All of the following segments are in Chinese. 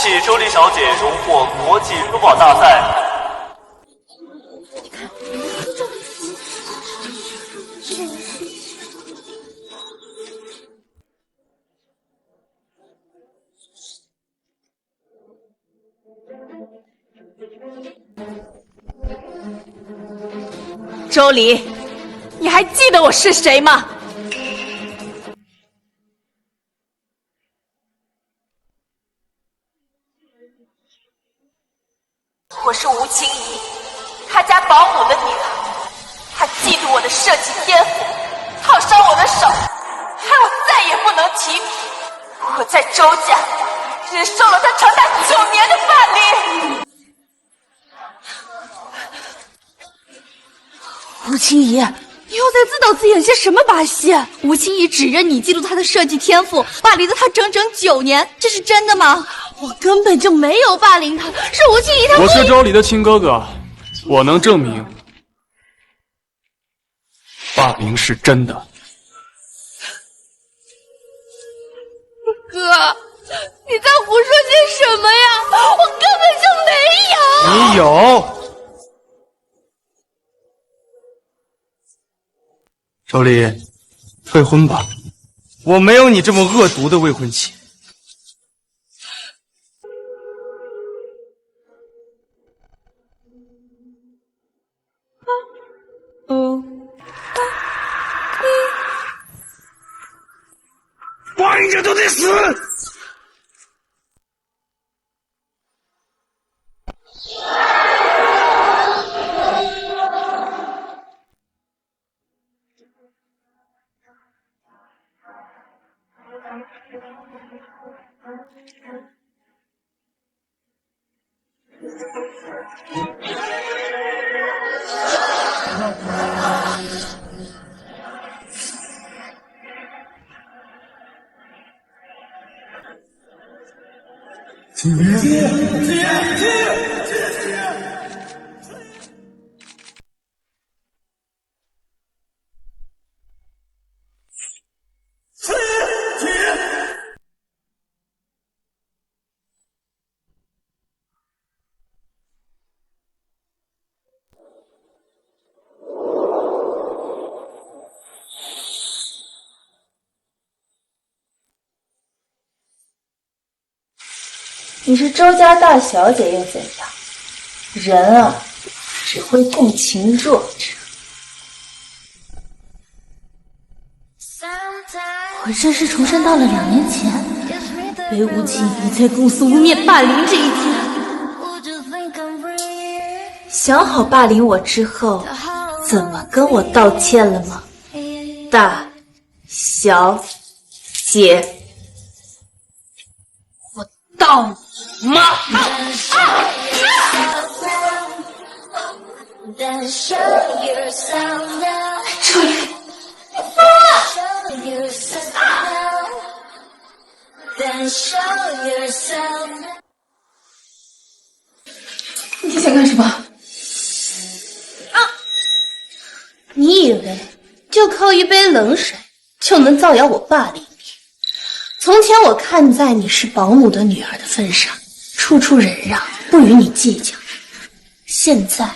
喜周丽小姐荣获国际珠宝大赛。周离，你还记得我是谁吗？我是吴清怡，他家保姆的女儿。他嫉妒我的设计天赋，烫伤我的手，害我再也不能提笔。我在周家忍受了他长达9年的霸凌。吴清怡，你又在自导自演些什么把戏？吴清怡指认你嫉妒她的设计天赋，霸凌了她整整9年，这是真的吗？我根本就没有霸凌她，是吴清怡她。我是周离的亲哥哥，我能证明霸凌是真的。哥，你在胡说些什么呀？我根本就没有。你有。周离，退婚吧，我没有你这么恶毒的未婚妻。霸凌者都得死！你是周家大小姐又怎样？人啊，只会共情弱者。我这是重生到了2年前，被吴清怡在公司污蔑霸凌这一天。想好霸凌我之后，怎么跟我道歉了吗？大小姐，我道你妈！周离，你想干什么？你以为就靠一杯冷水就能造谣我霸凌你？从前我看在你是保姆的女儿的份上，处处忍让，不与你计较。现在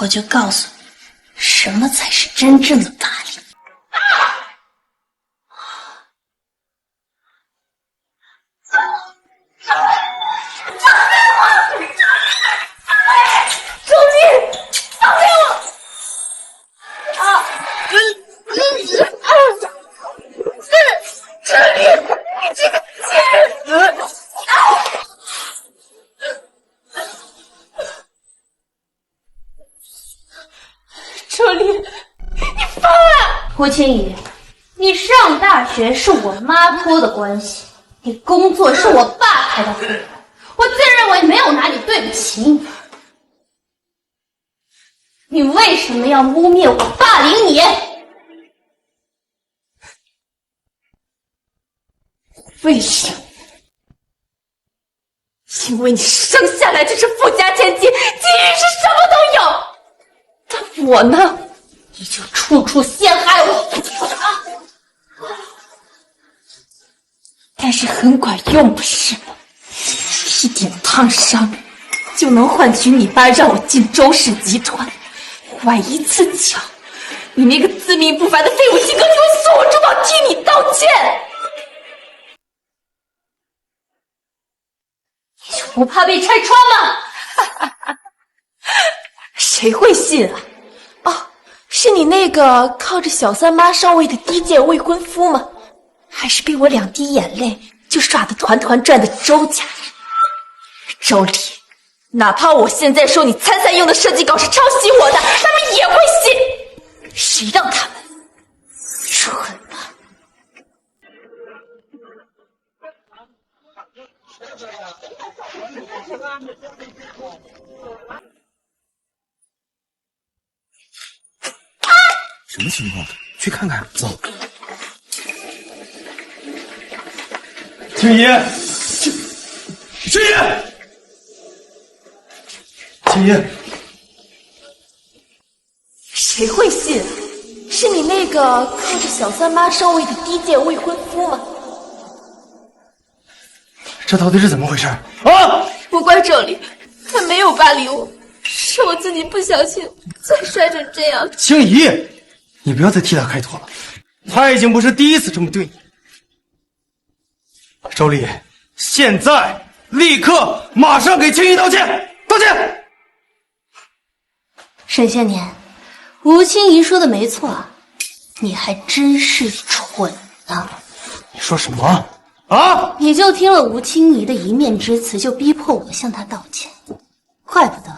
我就告诉你，什么才是真正的霸凌。周离，放开我！周离，你这个贱人！周离，你疯了！胡清怡，你上大学是我妈托的关系，你工作是我爸开的会，我自认为没有哪里对不起你。你为什么要污蔑我霸凌你？为什么？因为你生下来就是富家千金，基因是什么都有。但我呢，你就处处陷害我，但是很管用，不是吗？一点烫伤，就能换取你爸让我进周氏集团。崴一次脚，你那个自命不凡的废物亲哥就会送我珠宝替你道歉。你就不怕被拆穿吗？谁会信啊？哦，是你那个靠着小三妈上位的低贱未婚夫吗？还是被我2滴眼泪就耍得团团转的周家人？周丽，哪怕我现在说你参赛用的设计稿是抄袭我的，他们也会信。谁让他们蠢了？什么情况？去看看。走。青姨，青姨，青姨，谁会信啊？是你那个靠着小三妈上位的低贱未婚夫吗？这到底是怎么回事啊？不怪周丽，他没有霸凌我，是我自己不小心才摔成这样。青姨，你不要再替他开脱了，他已经不是第一次这么对你。周丽，现在立刻马上给青姨道歉！道歉！沈先年，吴清怡说的没错，你还真是蠢呢。你说什么啊？你就听了吴清怡的一面之词，就逼迫我向她道歉，怪不得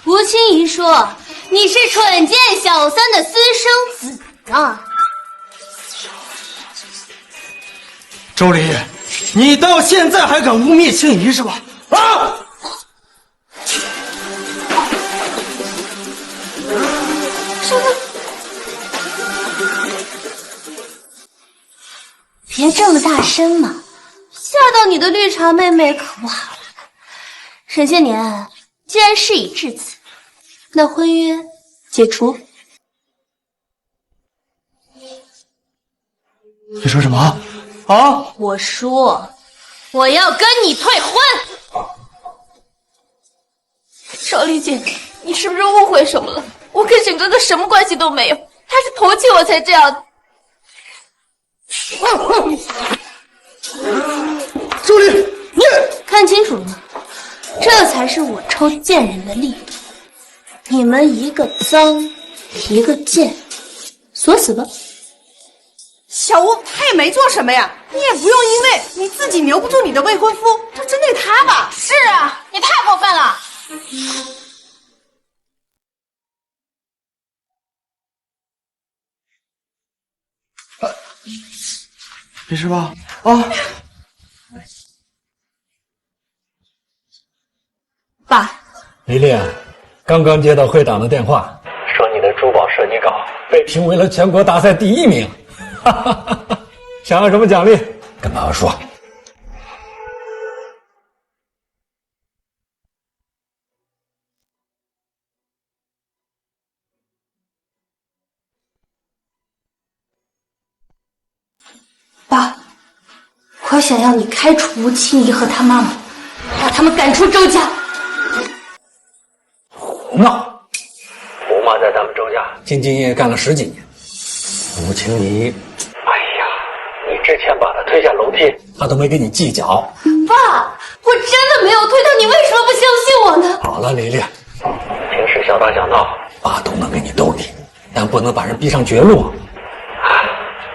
吴清怡说你是蠢贱小三的私生子呢。周丽，你到现在还敢污蔑青怡是吧？啊！别这么大声嘛，吓到你的绿茶妹妹可不好了。沈先年，既然事已至此，那婚约解除。你说什么？啊！我说，我要跟你退婚。少丽姐，你是不是误会什么了？我跟沈哥哥什么关系都没有，他是同情我才这样的。周丽，你看清楚了吗？这才是我抽贱人的力度。你们一个脏，一个贱，锁死吧。小吴，他也没做什么呀，你也不用因为你自己留不住你的未婚夫，就针对他吧。是啊，你太过分了。没事吧？啊！爸，丽丽，刚刚接到会长的电话，说你的珠宝设计稿被评为了全国大赛第1名，想要什么奖励？跟爸爸说。爸，我想要你开除吴清怡和她妈妈，把他们赶出周家。胡闹！吴妈在咱们周家兢兢业业干了10几年，吴清怡，哎呀，你之前把她推下楼梯，她都没跟你计较。爸，我真的没有推她，你为什么不相信我呢？好了，丽丽，平时小打小闹，爸都能跟你斗你，但不能把人逼上绝路。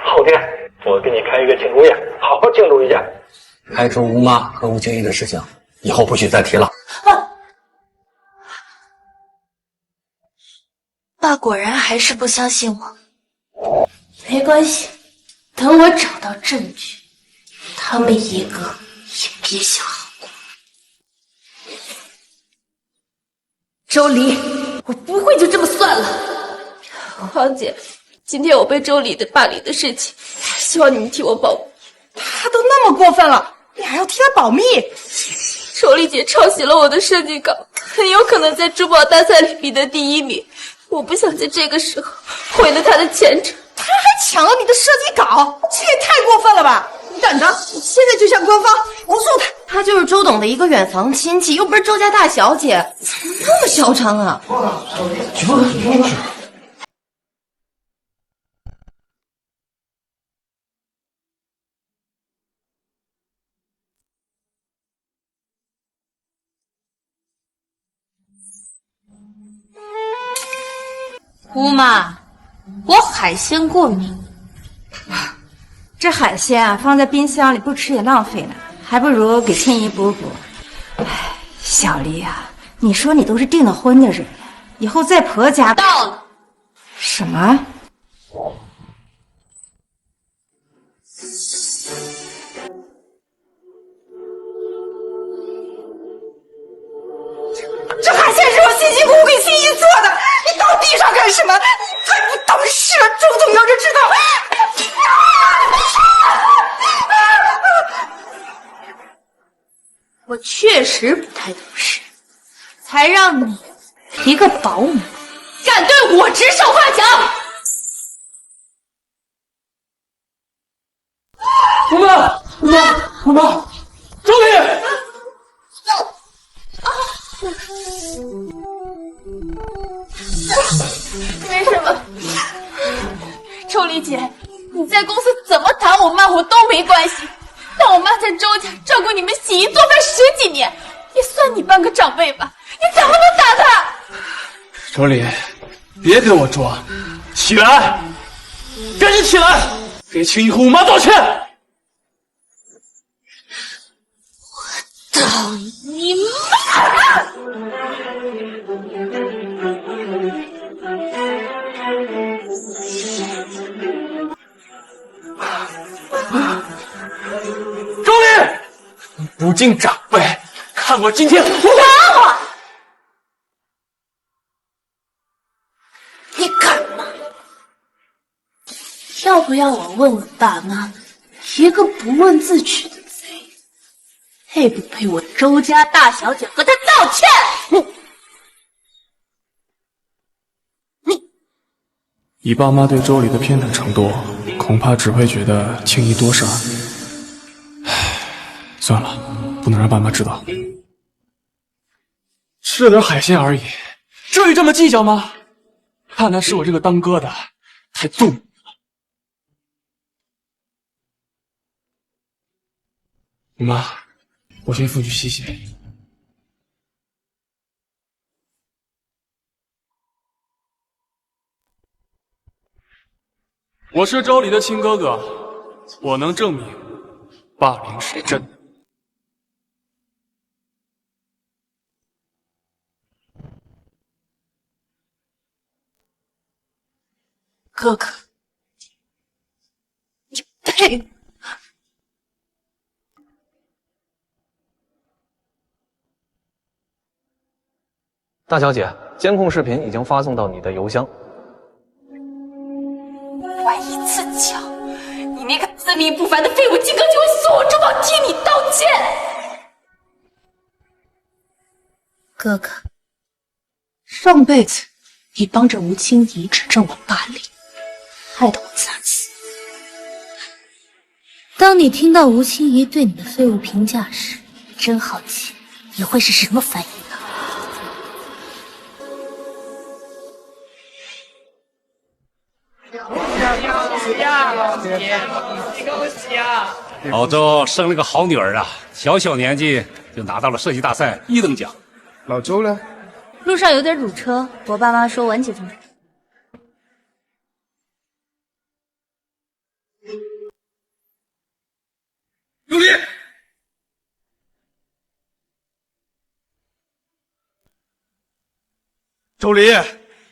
后天我给你开一个庆祝宴，好好庆祝一下。开除吴妈和吴清怡的事情，以后不许再提了。爸果然还是不相信我。没关系，等我找到证据，他们一个也别想好过。周离，我不会就这么算了。黄姐，今天我被周礼的霸凌的事情，希望你们替我保密。他都那么过分了，你还要替他保密？周丽姐抄袭了我的设计稿，很有可能在珠宝大赛里比得第1名。我不想在这个时候毁了她的前程。他还抢了你的设计稿，这也太过分了吧！你等着，现在就向官方投诉他。他就是周董的一个远房亲戚，又不是周家大小姐，怎么那么嚣张啊？姑妈，我海鲜过敏。这海鲜啊，放在冰箱里不吃也浪费呢，还不如给青姨补补。哎，小丽啊，你说你都是订了婚的人了，以后在婆家到了。什么？这海鲜是我辛辛苦苦给青姨做的，你倒地上干什么？你太不懂事了！周总要是知道，我确实不太懂事，才让你一个保姆敢对我指手画脚。妈妈，周丽。没什么，周丽姐，你在公司怎么打我骂我都没关系，但我妈在周家照顾你们洗衣做饭10几年，也算你半个长辈吧，你怎么能打她？周丽，别跟我装，起来，赶紧起来，给青姨和我妈道歉。操你妈！周丽，不敬长辈，看我今天！你敢吗？要不要我问问爸妈，一个不问自取的贼，配不配我周家大小姐和他道歉？以爸妈对周丽的偏袒程度，恐怕只会觉得青姨多事儿。唉，算了，不能让爸妈知道。吃了点海鲜而已，至于这么计较吗？看来是我这个当哥的太纵容了。妈，我先回去洗洗。我是周丽的亲哥哥，我能证明霸凌是真的。哥哥，你配？大小姐，监控视频已经发送到你的邮箱。玩一次脚，你那个自命不凡的废物金刚就会锁我珠宝替你道歉。哥哥，上辈子你帮着吴清怡指证我霸凌，害得我惨死。当你听到吴清怡对你的废物评价时，真好奇你会是什么反应啊？老周生了个好女儿啊，小年纪就拿到了设计大赛1等奖。老周呢？路上有点堵车，我爸妈说晚几分钟。周丽，周丽，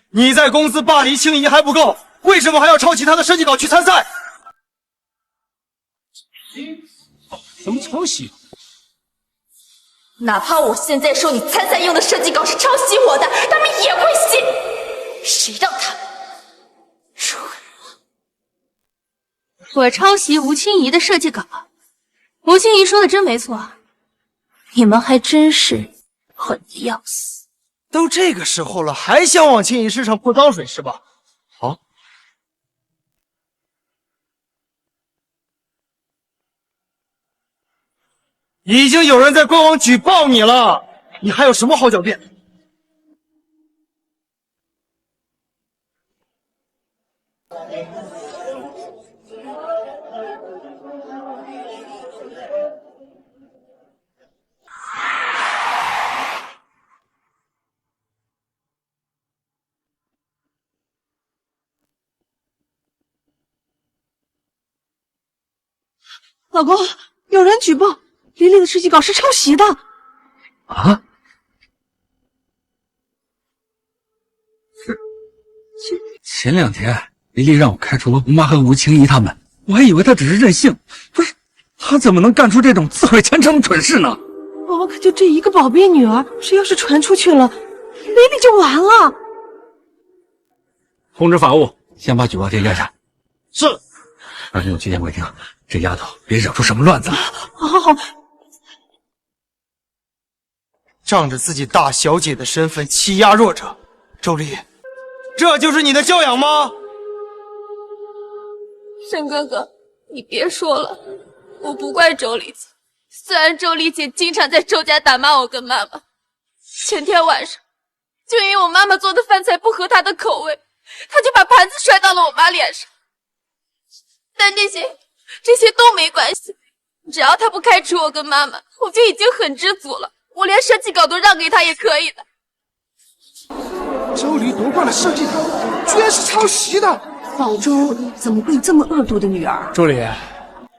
你在公司霸凌青怡还不够，为什么还要抄袭她的设计稿去参赛？怎么抄袭？哪怕我现在说你参赛用的设计稿是抄袭我的，他们也会信。谁让他们如我抄袭吴清怡的设计稿，吴清怡说的真没错，你们还真是混得要死。都这个时候了，还想往青怡身上泼脏水是吧？好，已经有人在官网举报你了，你还有什么好狡辩？老公，有人举报李李的设计稿是抄袭的。啊？前2天李丽让我开除了吴妈和吴清怡他们，我还以为她只是任性，不是，她怎么能干出这种自毁前程的蠢事呢？宝宝可就这一个宝贝女儿，这要是传出去了，李李就完了。通知法务，先把举报帖压下。是。让人有纪检规定，这丫头别惹出什么乱子来。好。仗着自己大小姐的身份欺压弱者，周丽，这就是你的教养吗？沈哥哥，你别说了，我不怪周丽姐。虽然周丽姐经常在周家打骂我跟妈妈，前天晚上就因为我妈妈做的饭菜不合她的口味，她就把盘子摔到了我妈脸上。但这些都没关系，只要她不开除我跟妈妈，我就已经很知足了。我连设计稿都让给她也可以的。周黎夺冠的设计稿居然是抄袭的，老周怎么会有这么恶毒的女儿？周黎，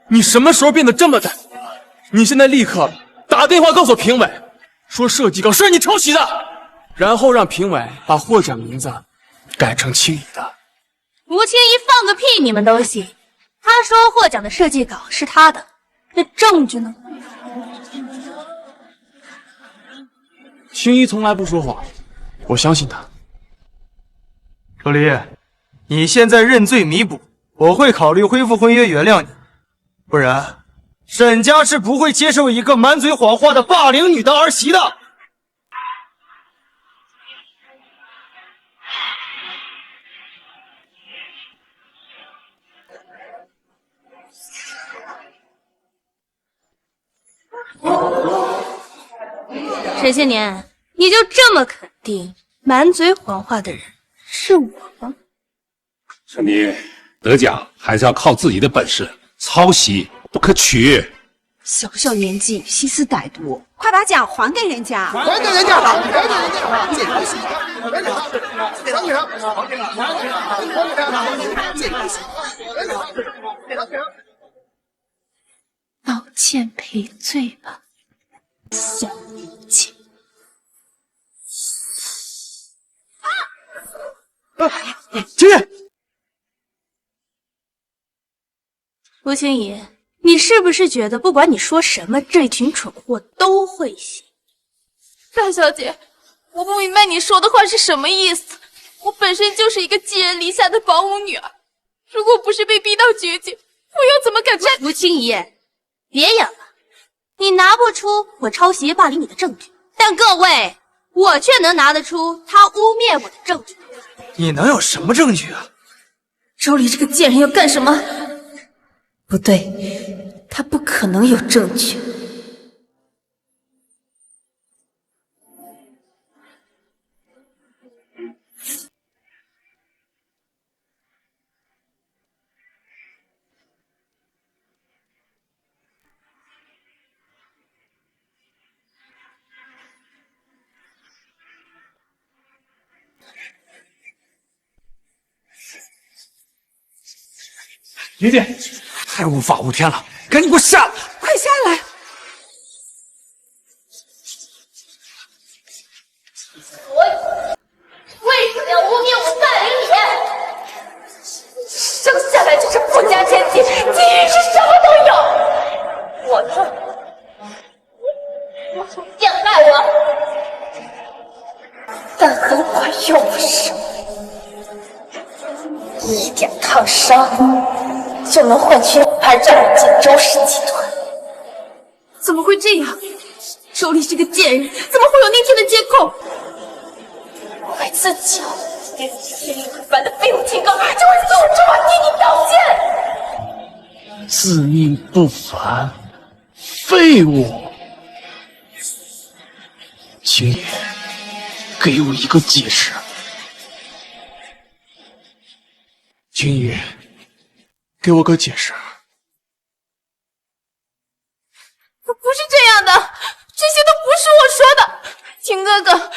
你什么时候变得这么胆大？你现在立刻打电话告诉评委，说设计稿是你抄袭的，然后让评委把获奖名字改成清怡的。吴清怡放个屁你们都信？他说获奖的设计稿是他的，那证据呢？清怡从来不说谎，我相信他。周黎，你现在认罪弥补，我会考虑恢复婚约原谅你，不然沈家是不会接受一个满嘴谎话的霸凌女当儿媳的。沈些年，你就这么肯定满嘴谎话的人是我吗？沈妮，得奖还是要靠自己的本事，抄袭不可取。小小年纪，心思歹毒，快把奖还给人家！还给人家！道歉赔罪吧，小年纪。青叶，吴清怡，你是不是觉得不管你说什么，这群蠢货都会信？大小姐，我不明白你说的话是什么意思。我本身就是一个寄人篱下的保姆女儿，如果不是被逼到绝境，我又怎么敢站？吴清怡，别演了，你拿不出我抄袭霸凌你的证据，但各位，我却能拿得出他污蔑我的证据。你能有什么证据啊？周黎这个贱人要干什么？不对，他不可能有证据。姐姐，太无法无天了，赶紧给我下来！快下来！为什么要污蔑我霸凌你？生下来就是富家千金，基因是什么都有。我呢？陷害我，但很快又不是。一点烫伤就能换取2占进周氏集团，怎么会这样？周丽是个贱人，怎么会有那天的监控？我为自己连天理不凡的废物情歌，就为自我这么替你道歉。自命不凡，废物。青爷，给我一个解释。青爷，给我个解释。不是这样的，这些都不是我说的。秦哥哥，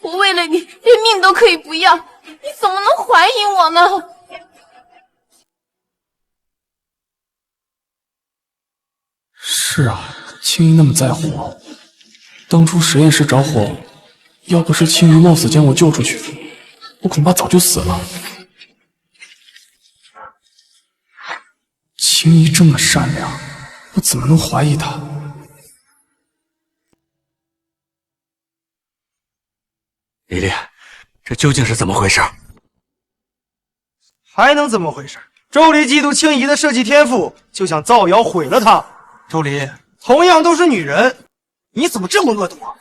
我为了你连命都可以不要，你怎么能怀疑我呢？是啊，青姨那么在乎我，当初实验室着火，要不是青姨冒死将我救出去，我恐怕早就死了。青姨这么善良，我怎么能怀疑她？李丽，这究竟是怎么回事？还能怎么回事？周离嫉妒青姨的设计天赋，就想造谣毁了她。周离，同样都是女人，你怎么这么恶毒啊？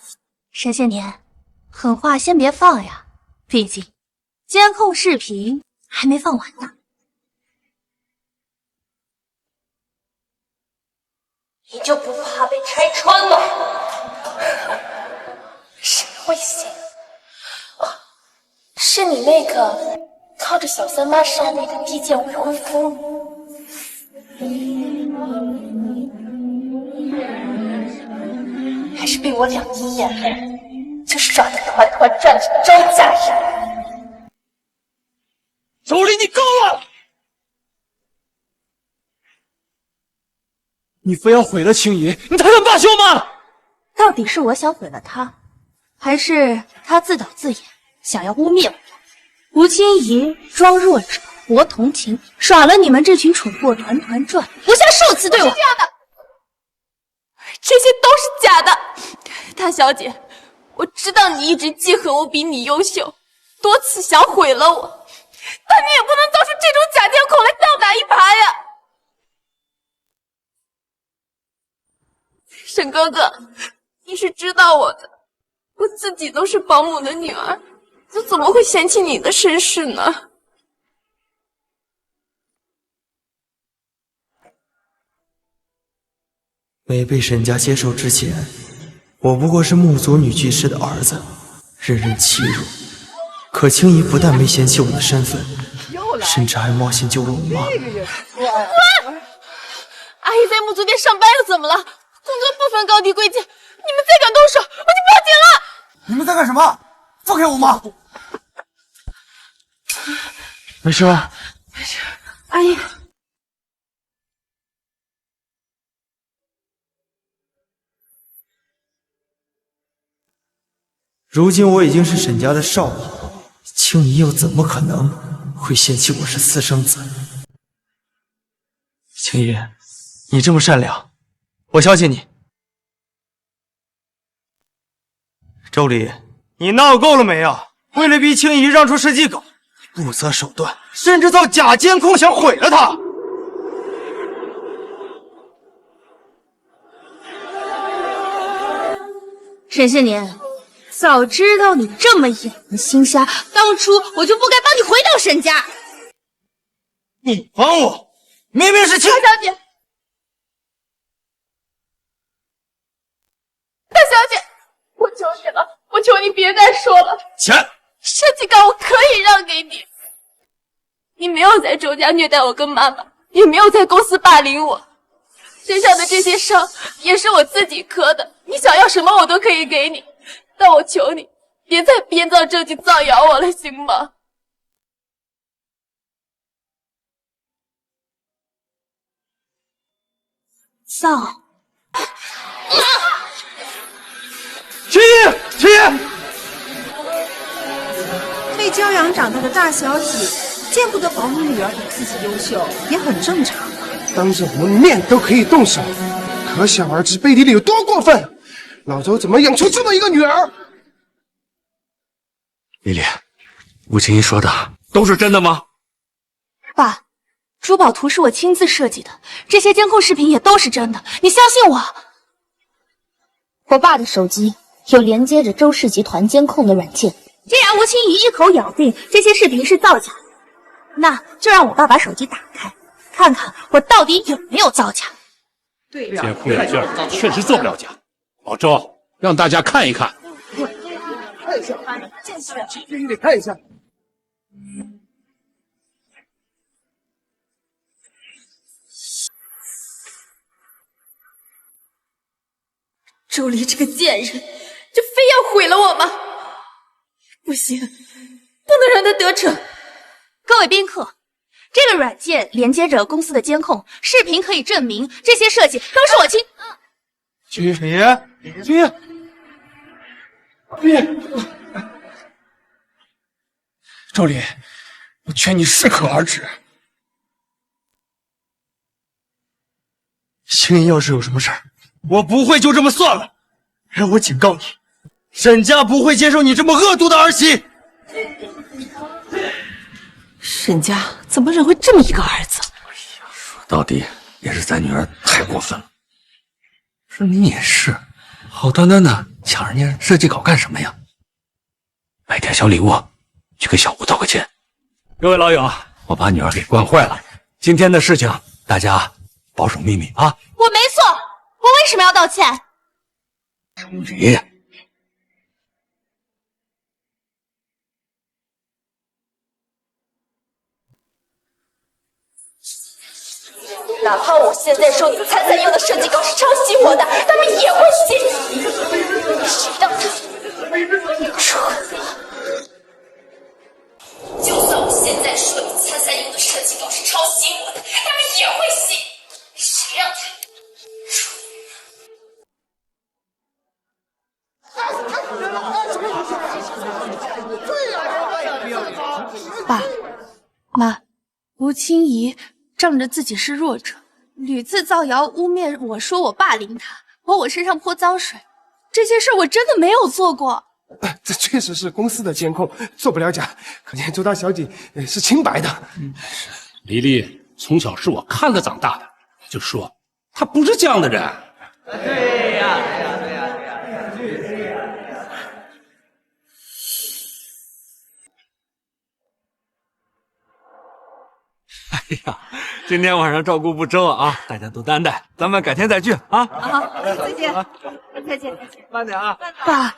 沈些年，狠话先别放呀，毕竟监控视频还没放完呢。你就不怕被拆穿吗？谁会信？哦，是你那个靠着小三妈上位的低贱未婚夫。还是被我两一眼了，就耍得团团转着周家人。周离，你够了！你非要毁了青姨，你才能罢休吗？到底是我想毁了他，还是他自导自演，想要污蔑我？吴清怡装弱者，博同情，耍了你们这群蠢货团团转，不下数次对我。是这样的，这些都是假的。大小姐，我知道你一直记恨我比你优秀，多次想毁了我，但你也不能造出这种假监控来倒打一耙呀。沈哥哥，你是知道我的，我自己都是保姆的女儿，我怎么会嫌弃你的身世呢？没被沈家接受之前，我不过是木族女巨师的儿子，任人欺辱。可青姨不但没嫌弃我的身份，甚至还冒险救了我妈。阿姨在木族店上班又怎么了？工作不分高低贵贱，你们再敢动手，我就报警了！你们在干什么？放开我妈！没事吧？没事，阿姨。如今我已经是沈家的少爷，青姨又怎么可能会嫌弃我是私生子？青姨，你这么善良，我相信你。周离，你闹够了没啊？为了逼青姨让出设计稿，你不择手段，甚至造假监控想毁了她。沈些年，早知道你这么眼明心瞎，当初我就不该帮你回到沈家。你帮我，明明是青大小姐，大小姐，我求你了，我求你别再说了。钱，设计稿我可以让给你，你没有在周家虐待我跟妈妈，也没有在公司霸凌我，身上的这些伤也是我自己磕的，你想要什么我都可以给你，但我求你别再编造证据造谣我了，行吗？造。青姨，青姨，被娇养长大的大小姐，见不得保姆女儿比自己优秀，也很正常。当着我们面都可以动手，可想而知背地里有多过分。老周怎么养出这么一个女儿？丽丽，吴青姨说的都是真的吗？爸，珠宝图是我亲自设计的，这些监控视频也都是真的，你相信我。我爸的手机有连接着周氏集团监控的软件，既然吴清怡一口咬定这些视频是造假，那就让我爸把手机打开，看看我到底有没有造假。监控软件确实做不了假。老周，让大家看一看，看一下，你得看一下。周离这个贱人，就非要毁了我吗？不行，不能让他得逞。各位宾客，这个软件连接着公司的监控，视频可以证明这些设计都是我亲。君爷，君爷，君爷，周离，我劝你适可而止。青爷要是有什么事儿，我不会就这么算了。让我警告你，沈家不会接受你这么恶毒的儿媳。沈家怎么忍会这么一个儿子？说到底也是咱女儿太过分了。是你也是，好端端的抢人家设计稿干什么呀？买点小礼物，去给小吴道个歉。各位老友，我把女儿给惯坏了，今天的事情大家保守秘密啊。我没错，我为什么要道歉？周离，哪怕我现在说你参赛用的设计稿是抄袭我的，他们也会信。谁让他就算我现在说你参赛用的设计稿是抄袭我的，他们也会信。谁让他爸妈，吴清怡仗着自己是弱者，屡次造谣污蔑我，说我霸凌他，往我身上泼脏水。这些事我真的没有做过。这确实是公司的监控，做不了假，可见周大小姐是清白的。黎黎从小是我看着长大的，就说她不是这样的人。对呀，哎呀，今天晚上照顾不周啊，大家都担待，咱们改天再聚啊。好，再见，再见，慢点啊。爸，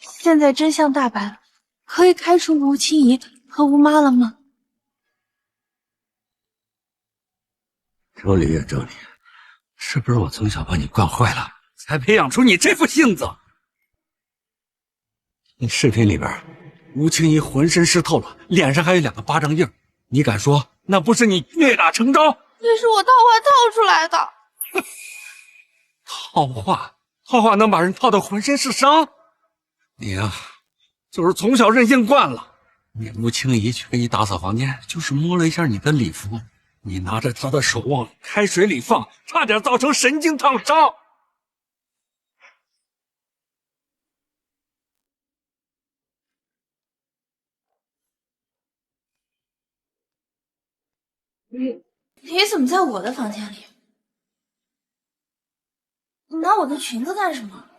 现在真相大白了，可以开除吴清怡和吴妈了吗？周离呀，周离，是不是我从小把你惯坏了，才培养出你这副性子？那视频里边，吴清怡浑身湿透了，脸上还有2个巴掌印，你敢说那不是你虐打成招？那是我套话套出来的。套话能把人套得浑身是伤？你呀，就是从小任性惯了。你吴清怡去给你打扫房间，就是摸了一下你的礼服，你拿着她的手往开水里放，差点造成神经烫伤。你怎么在我的房间里？你拿我的裙子干什么？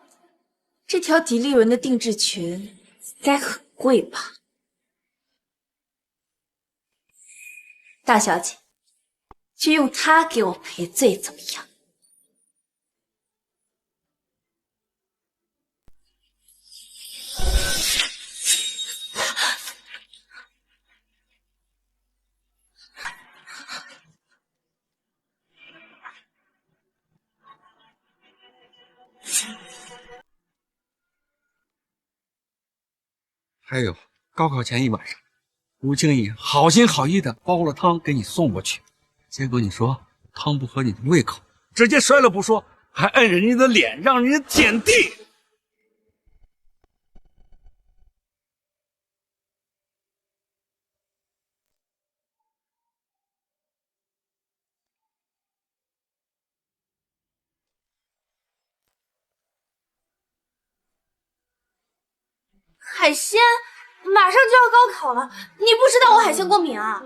这条迪丽伦的定制裙该很贵吧？大小姐，就用它给我赔罪怎么样？还有高考前一晚上，吴清怡好心好意的煲了汤给你送过去，结果你说汤不合你的胃口，直接摔了不说，还摁人家的脸让人家舔地。海鲜马上就要高考了，你不知道我海鲜过敏啊？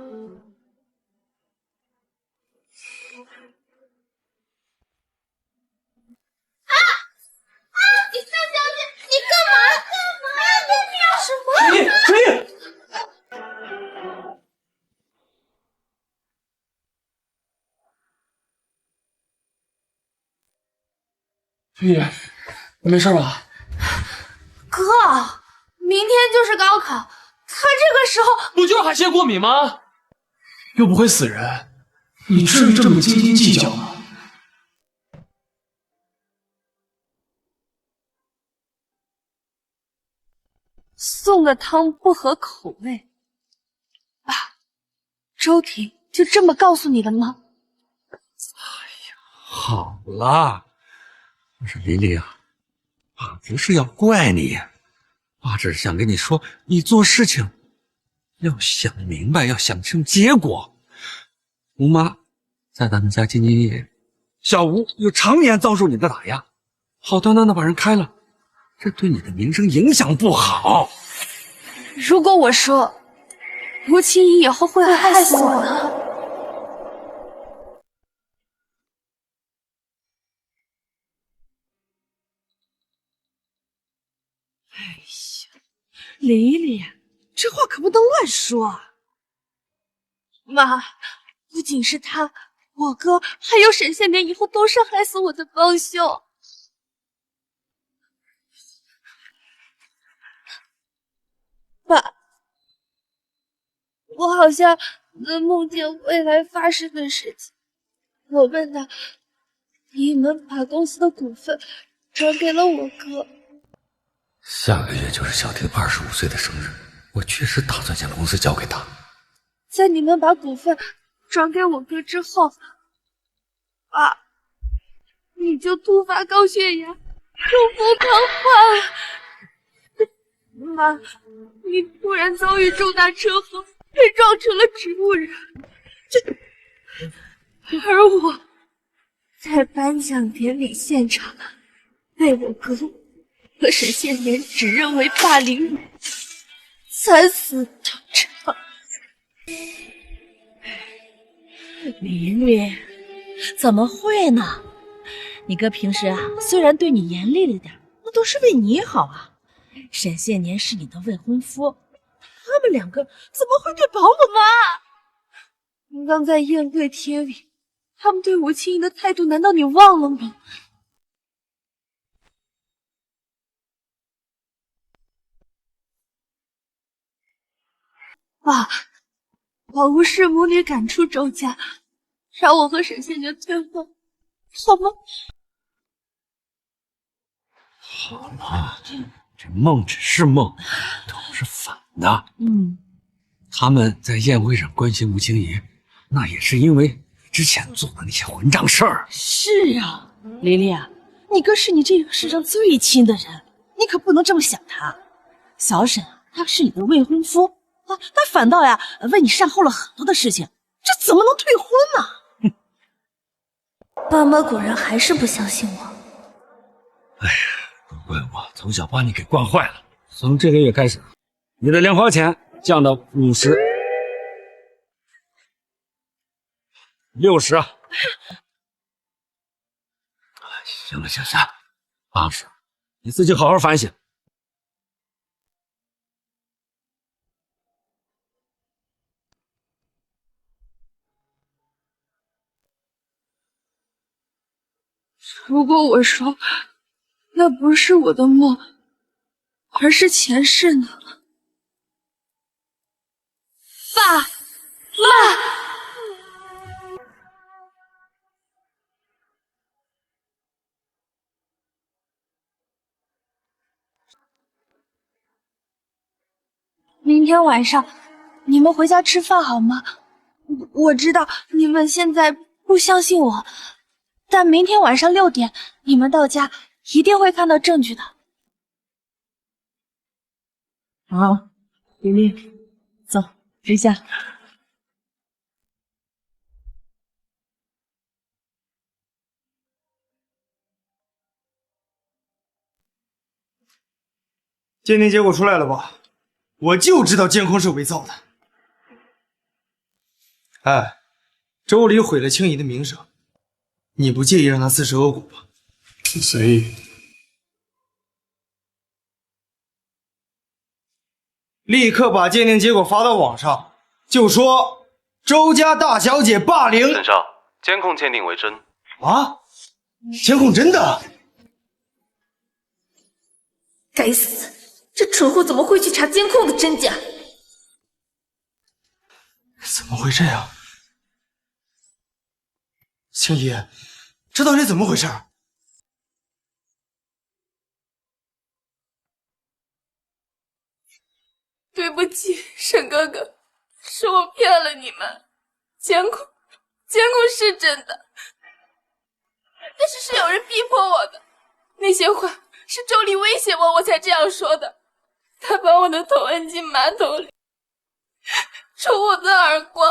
你三小姐，你干嘛？什么？春雨，你没事吧？哥，明天就是高考，他这个时候不就是海鲜过敏吗？又不会死人，你至于这么斤斤计较吗？送的汤不合口味。爸，周婷就这么告诉你的吗？好了，我说琳琳啊，爸不是要怪你，爸只是想跟你说，你做事情要想明白，要想清结果。吴妈在咱们家兢兢业业，小吴又常年遭受你的打压，好端端的把人开了，这对你的名声影响不好。如果我说吴青怡以后会害死我呢？哎呀，琳琳，这话可不能乱说啊！妈，不仅是他，我哥还有沈宪年以后都是害死我的帮凶。爸，我好像能梦见未来发生的事情。我问他，你们把公司的股份转给了我哥。下个月就是小婷25岁的生日，我确实打算将公司交给他。在你们把股份转给我哥之后，爸，你就突发高血压，中风瘫痪。妈，你突然遭遇重大车祸，被撞成了植物人。而我在颁奖典礼现场被我哥和沈宪年指认为霸凌女，惨死当场。琳琳，怎么会呢？你哥平时虽然对你严厉了点，那都是为你好啊。沈宪年是你的未婚夫，他们两个怎么会对保姆？妈，刚在宴会厅里，他们对吴青怡的态度，难道你忘了吗？爸，把吴氏母女赶出周家，让我和沈宪年退婚，好吗？好了，这梦只是梦，都是反的。他们在宴会上关心吴青怡，那也是因为之前做的那些混账事儿。是啊，琳琳啊，你哥是你这个世上最亲的人，你可不能这么想他。小沈他是你的未婚夫啊，他反倒为你善后了很多的事情，这怎么能退婚呢？爸妈果然还是不相信我。哎呀，都怪我从小把你给惯坏了。从这个月开始，你的零花钱降到50、60啊。行了行了，80，你自己好好反省。如果我说那不是我的梦，而是前世呢？爸妈，明天晚上你们回家吃饭好吗？我知道你们现在不相信我，但明天晚上6点你们到家一定会看到证据的。好，琳琳，走，回家。鉴定结果出来了吧？我就知道监控是伪造的。哎，周礼毁了青怡的名声，你不介意让他自食恶果吧？随意。立刻把鉴定结果发到网上，就说周家大小姐霸凌。沈少，监控鉴定为真。啊？监控真的？该死！这蠢货怎么会去查监控的真假？怎么会这样？青姨，这到底怎么回事？对不起，沈哥哥，是我骗了你们。监控是真的，但是有人逼迫我的。那些话是周丽威胁我才这样说的。他把我的头摁进马桶里，抽我的耳光，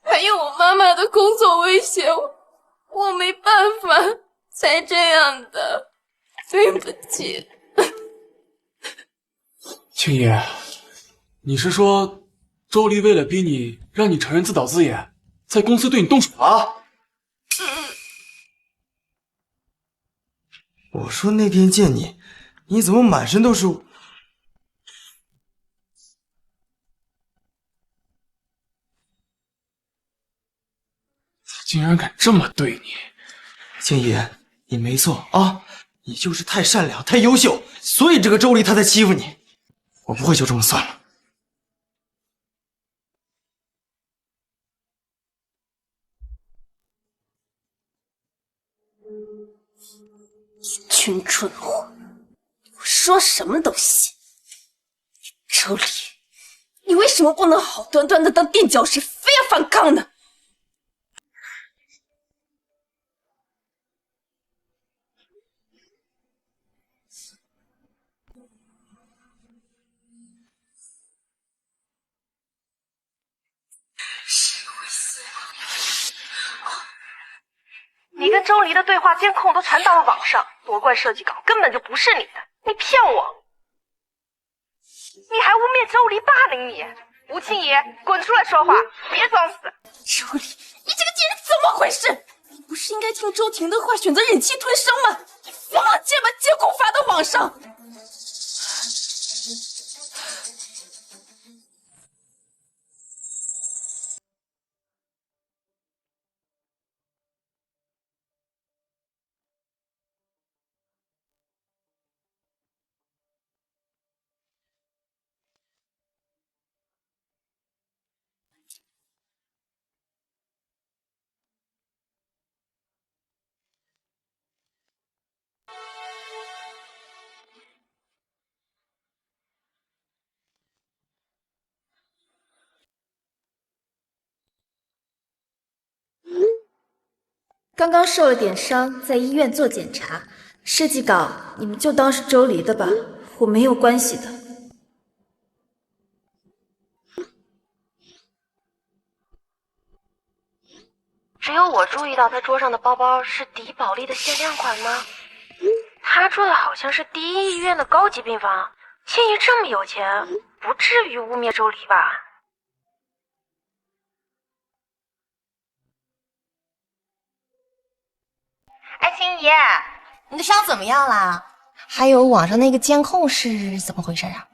还用我妈妈的工作威胁我。我没办法才这样的，对不起。青姨，你是说周丽为了逼你，让你承认自导自演，在公司对你动手了？我说那天见你，你怎么满身都是？他竟然敢这么对你！青姨，你没错啊，你就是太善良、太优秀，所以这个周丽她才欺负你。我不会就这么算了。一群蠢货，我说什么都信。周丽，你为什么不能好端端的当垫脚石，非要反抗呢？你跟周黎的对话监控都传到了网上，夺冠设计稿根本就不是你的，你骗我！你还污蔑周黎霸凌你！吴青怡，滚出来说话，别装死！周黎，你这个贱人怎么回事？你不是应该听周婷的话，选择忍气吞声吗？你疯了，竟然把监控发到网上！刚刚受了点伤，在医院做检查。设计稿你们就当是周黎的吧，我没有关系的。只有我注意到他桌上的包包是迪宝莉的限量款吗？他住的好像是第一医院的高级病房，青怡这么有钱，不至于污蔑周黎吧？哎，青怡，你的伤怎么样啦？还有网上那个监控是怎么回事啊？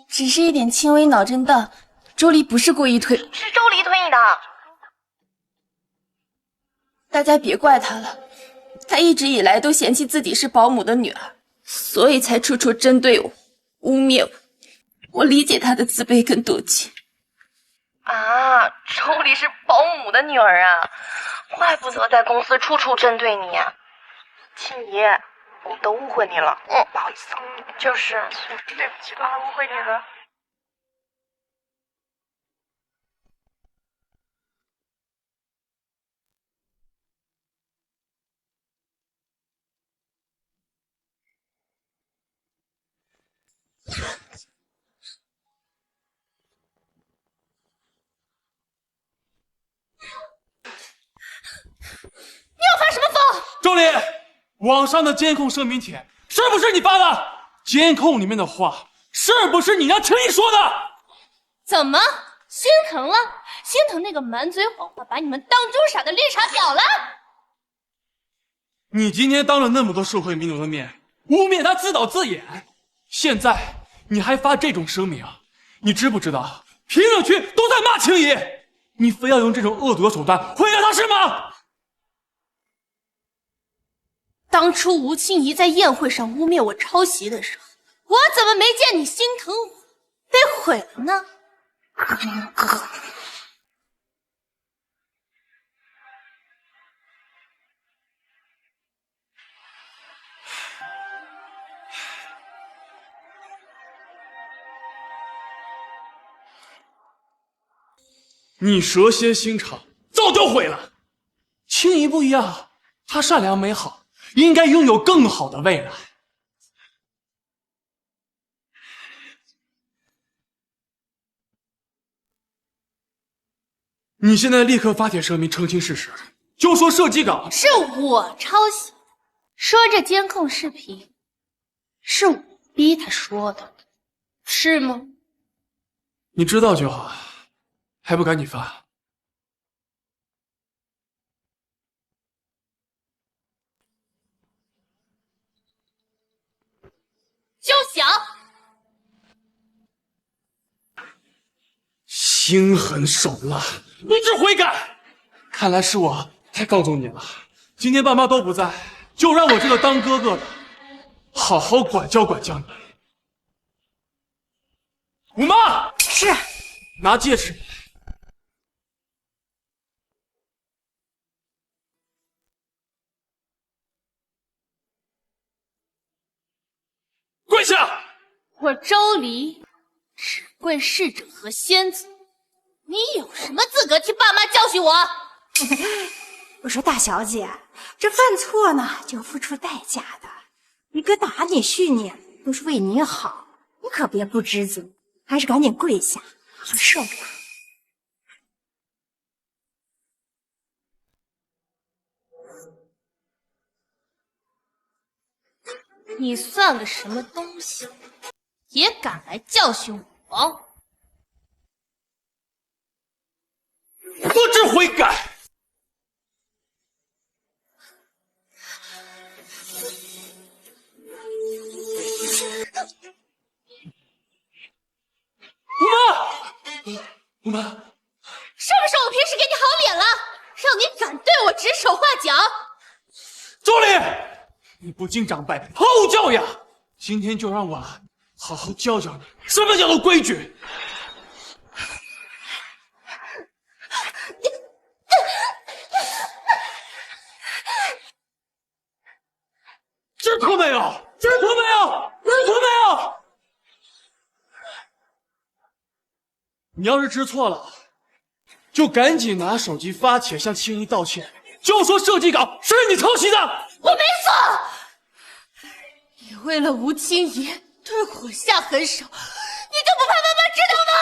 只是一点轻微脑震荡，周黎不是故意推，是周黎推你的。大家别怪他了，他一直以来都嫌弃自己是保姆的女儿，所以才处处针对我，污蔑我。我理解他的自卑跟妒忌。啊，周黎是保姆的女儿啊，怪不得在公司处处针对你啊。青怡，我都误会你了，不好意思。就是，对不起，误会你了。你要发什么疯？周黎，网上的监控声明帖是不是你发的？监控里面的话是不是你让青怡说的？怎么心疼了？心疼那个满嘴谎话把你们当猪傻的绿茶婊了？你今天当着那么多社会名流的面污蔑他自导自演，现在你还发这种声明，你知不知道评论区都在骂青怡？你非要用这种恶毒的手段毁了他是吗？当初吴清怡在宴会上污蔑我抄袭的时候，我怎么没见你心疼我，被毁了呢？你蛇蝎心肠，早就毁了。青怡不一样，她善良美好，应该拥有更好的未来。你现在立刻发帖声明澄清事实，就说射击岗是我抄袭的，说这监控视频是我逼他说的，是吗？你知道就好，还不赶紧发？休想！心狠手辣，不知悔改。看来是我太放纵你了。今天爸妈都不在，就让我这个当哥哥的好好管教管教你。五妈，是，拿戒指。跪下！我周黎只跪侍者和仙子，你有什么资格替爸妈教训我？我说大小姐，这犯错呢就要付出代价的。你哥打你训你都是为你好，你可别不知足，还是赶紧跪下，好好受苦。你算个什么东西，也敢来教训我？不知悔改！五妈，是不是我平时给你好脸了，让你敢对我指手画脚？周礼，你不敬长辈，毫无教养。今天就让我好好教教你，什么叫做规矩。知错没有？知错没有？知错没有？你要是知错了，就赶紧拿手机发帖向青怡道歉，就说设计稿是你抄袭的。我没错。你为了吴清怡对我下狠手，你就不怕妈妈知道吗？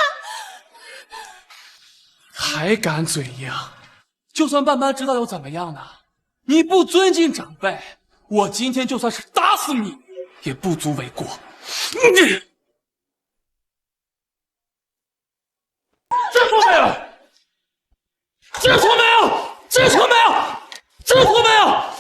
还敢嘴硬？就算爸妈知道又怎么样呢？你不尊敬长辈，我今天就算是打死你，也不足为过。知错没有？知错没有？知错没有？知错没有？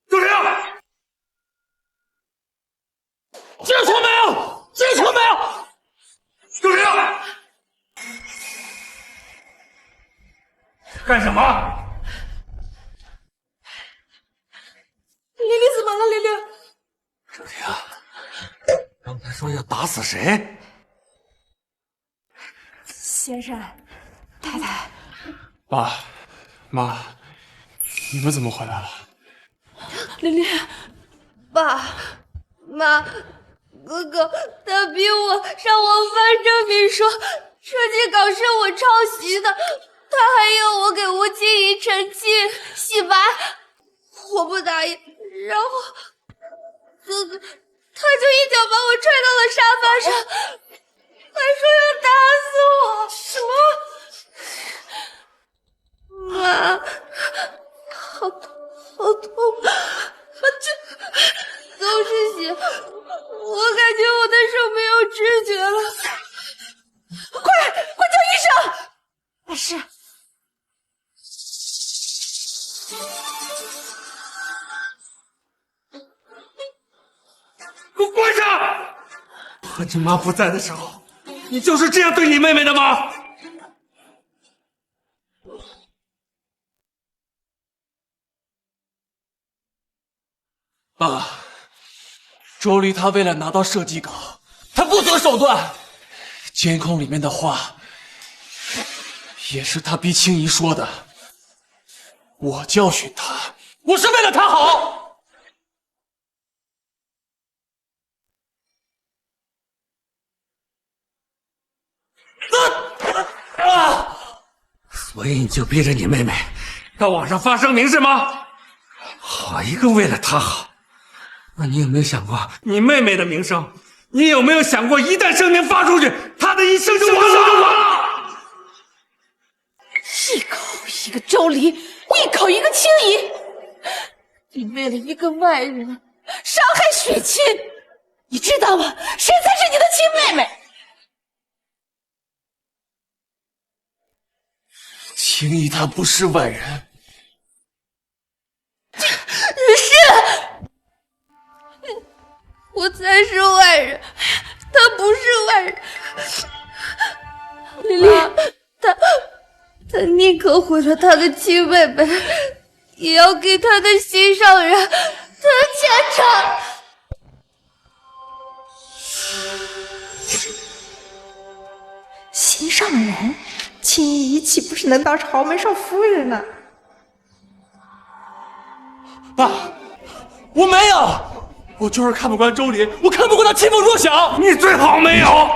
周玲，知错没有？知错没有？周玲，干什么？玲玲怎么了？玲玲，周玲，刚才说要打死谁？先生，太太，爸妈，你们怎么回来了？玲玲，爸妈，哥哥他逼我让我翻证明说设计稿是我抄袭的，他还要我给吴清怡澄清洗白，我不答应，然后哥哥他就一脚把我踹到了沙发上，还说要打死我。什么？妈，好痛，好痛！这都是血，我感觉我的手没有知觉了。快叫医生！是。给我跪下！和你妈不在的时候，你就是这样对你妹妹的吗？爸，周离他为了拿到设计稿，他不择手段。监控里面的话，也是他逼青怡说的。我教训他，我是为了他好。所以你就逼着你妹妹到网上发声明是吗？好一个为了她好！那你有没有想过你妹妹的名声？你有没有想过，一旦声明发出去，她的一生就完了？一口一个周离，一口一个青怡，你为了一个外人伤害血亲，你知道吗？谁才是你的亲妹妹？青怡她不是外人。我才是外人，他不是外人。丽丽，他宁可毁了他的亲妹妹，也要给他的心上人他的前程。心上人，青怡岂不是能当朝门上夫人呢？爸，我没有。我就是看不惯周离，我看不惯他欺负弱小。你最好没有。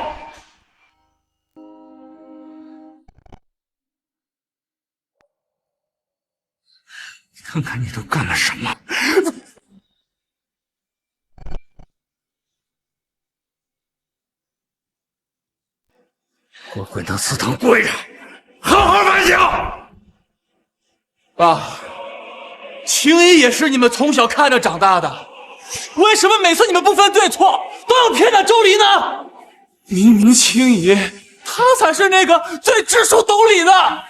看看你都干了什么！给我滚到祠堂跪着，好好反省！爸，青怡也是你们从小看着长大的。为什么每次你们不分对错，都要偏袒周离呢？明明青怡，她才是那个最知书懂礼的。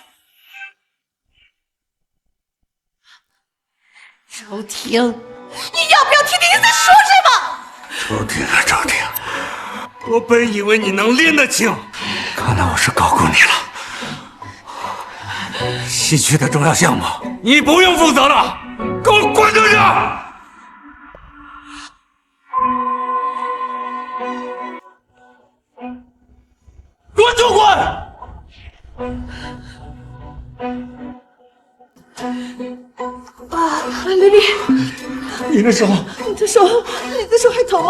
周婷，你要不要听听你在说什么？周婷啊，周婷，我本以为你能拎得清，看来我是高估你了。西区的重要项目，你不用负责了，给我滚出去！滚就滚！丽丽，你的手还疼吗？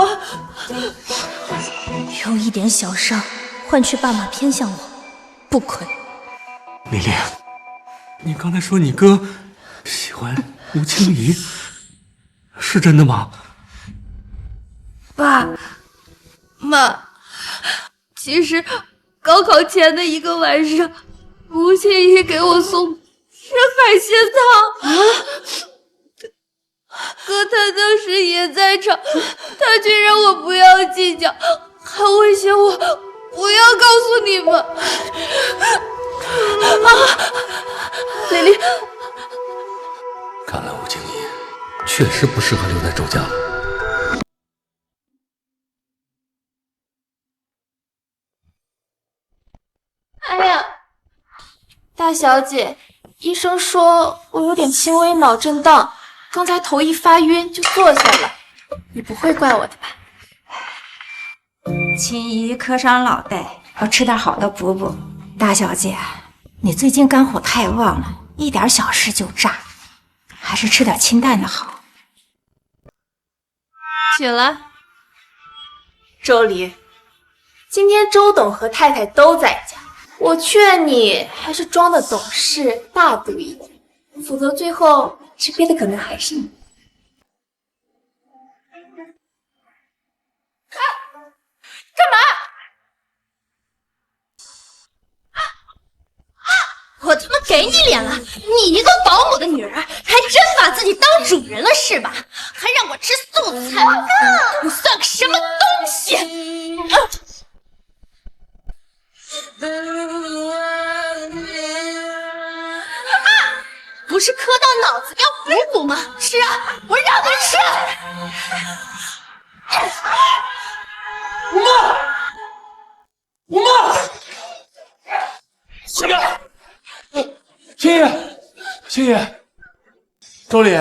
有一点小伤，换取爸妈偏向我，不亏。米粒，你刚才说你哥喜欢吴青怡，是真的吗？爸妈，其实高考前的一个晚上，吴青怡给我送是海鲜汤啊。哥他当时也在场，他却让我不要计较，还威胁我不要告诉你们。丽丽，看来吴青怡确实不适合留在周家了。哎呀，大小姐，医生说我有点轻微脑震荡，刚才头一发晕就坐下了，你不会怪我的吧？青怡磕伤脑袋，要吃点好的补补。大小姐，你最近肝火太旺了，一点小事就炸，还是吃点清淡的好。起来，周离，今天周董和太太都在家，我劝你还是装的懂事大度一点，否则最后吃瘪的可能还是你。干嘛？我他妈给你脸了！你一个保姆的女儿，还真把自己当主人了是吧？还让我吃素菜，你算个什么东西？不是磕到脑子要补补吗？吃啊，我让你吃！妈！青姨，周礼，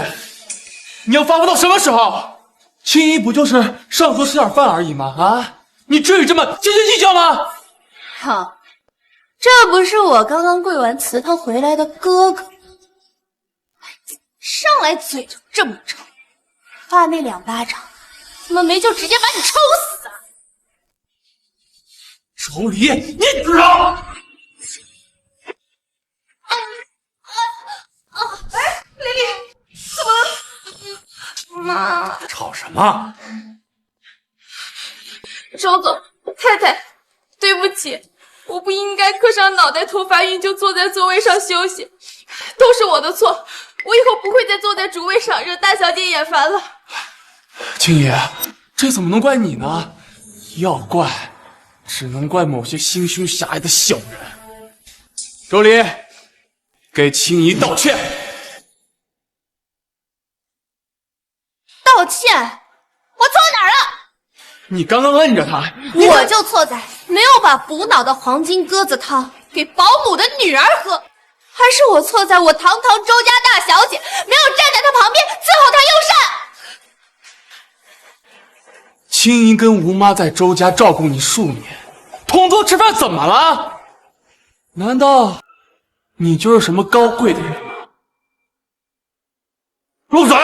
你要发疯到什么时候？青姨不就是上河吃点饭而已吗？啊，你至于这么斤斤计较吗？好，这不是我刚刚跪完祠堂回来的哥哥，上来嘴就这么臭，爸那2巴掌，怎么没就直接把你抽死啊？周礼，你知道？哎，丽丽，怎么了？妈，吵什么？周总，太太，对不起，我不应该磕上脑袋，头发晕就坐在座位上休息，都是我的错，我以后不会再坐在主位上，惹大小姐眼烦了。青姨，这怎么能怪你呢？要怪，只能怪某些心胸狭隘的小人。周礼，给青姨道歉。道歉？我错哪儿了？你刚刚摁着他，我就错在没有把补脑的黄金鸽子汤给保姆的女儿喝，还是我错在我堂堂周家大小姐没有站在她旁边伺候她用膳。青姨跟吴妈在周家照顾你数年，同桌吃饭怎么了？难道你就是什么高贵的人吗？住嘴！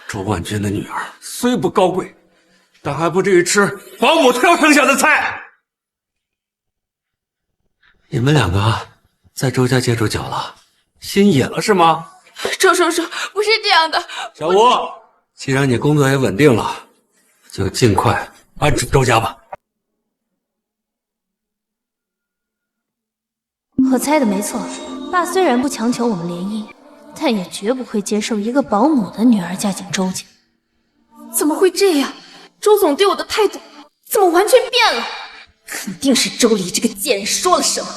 周冠军的女儿虽不高贵，但还不至于吃保姆挑剩下的菜。你们2个在周家接触久了，心野了是吗？周叔叔，不是这样的。小吴，既然你工作也稳定了，就尽快安住周家吧。我猜的没错，爸虽然不强求我们联姻，但也绝不会接受一个保姆的女儿嫁进周家。怎么会这样？周总对我的态度怎么完全变了？肯定是周礼这个贱人说了什么。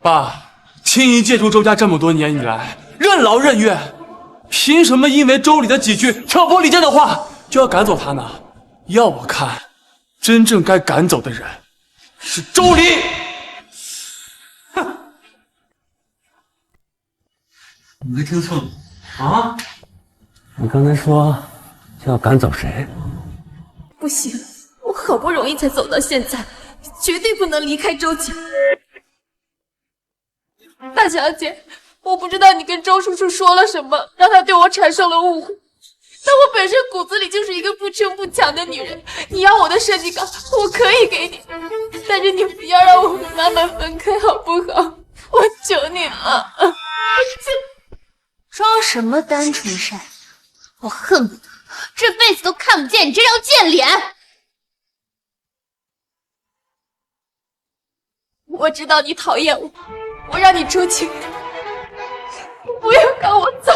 爸，青姨借助周家这么多年以来，任劳任怨，凭什么因为周礼的几句挑拨离间的话就要赶走他呢？要我看，真正该赶走的人是周礼。哼，你没听错啊？你刚才说就要赶走谁？不行，我好不容易才走到现在，绝对不能离开周家。大小姐，我不知道你跟周叔叔说了什么，让他对我产生了误会。但我本身骨子里就是一个不争不抢的女人，你要我的设计稿，我可以给你，但是你不要让我们慢慢分开，好不好？我求你了。装什么单纯善良？我恨不得这辈子都看不见你这张贱脸！我知道你讨厌我，我让你出去，不要赶我走。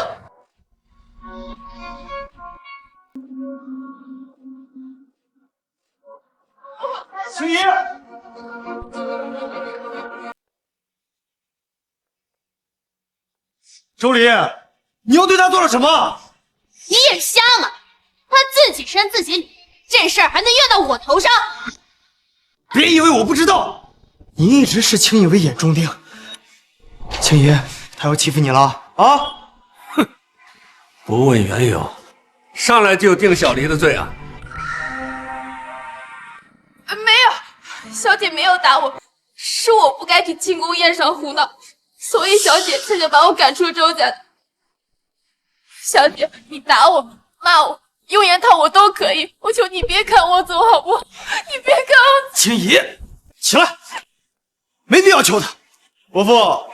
青姨，周礼，你又对他做了什么？你眼瞎吗？他自己生自己理，这事儿还能怨到我头上？别以为我不知道，你一直视青姨为眼中钉。青姨，他要欺负你了啊？哼，不问缘由，上来就定小黎的罪啊？没有，小姐没有打我，是我不该去庆功宴上胡闹，所以小姐才想把我赶出周家的。小姐，你打我、骂我、用言套我都可以，我求你别赶我走，好不好？你别赶我走。青姨，起来，没必要求他。伯父，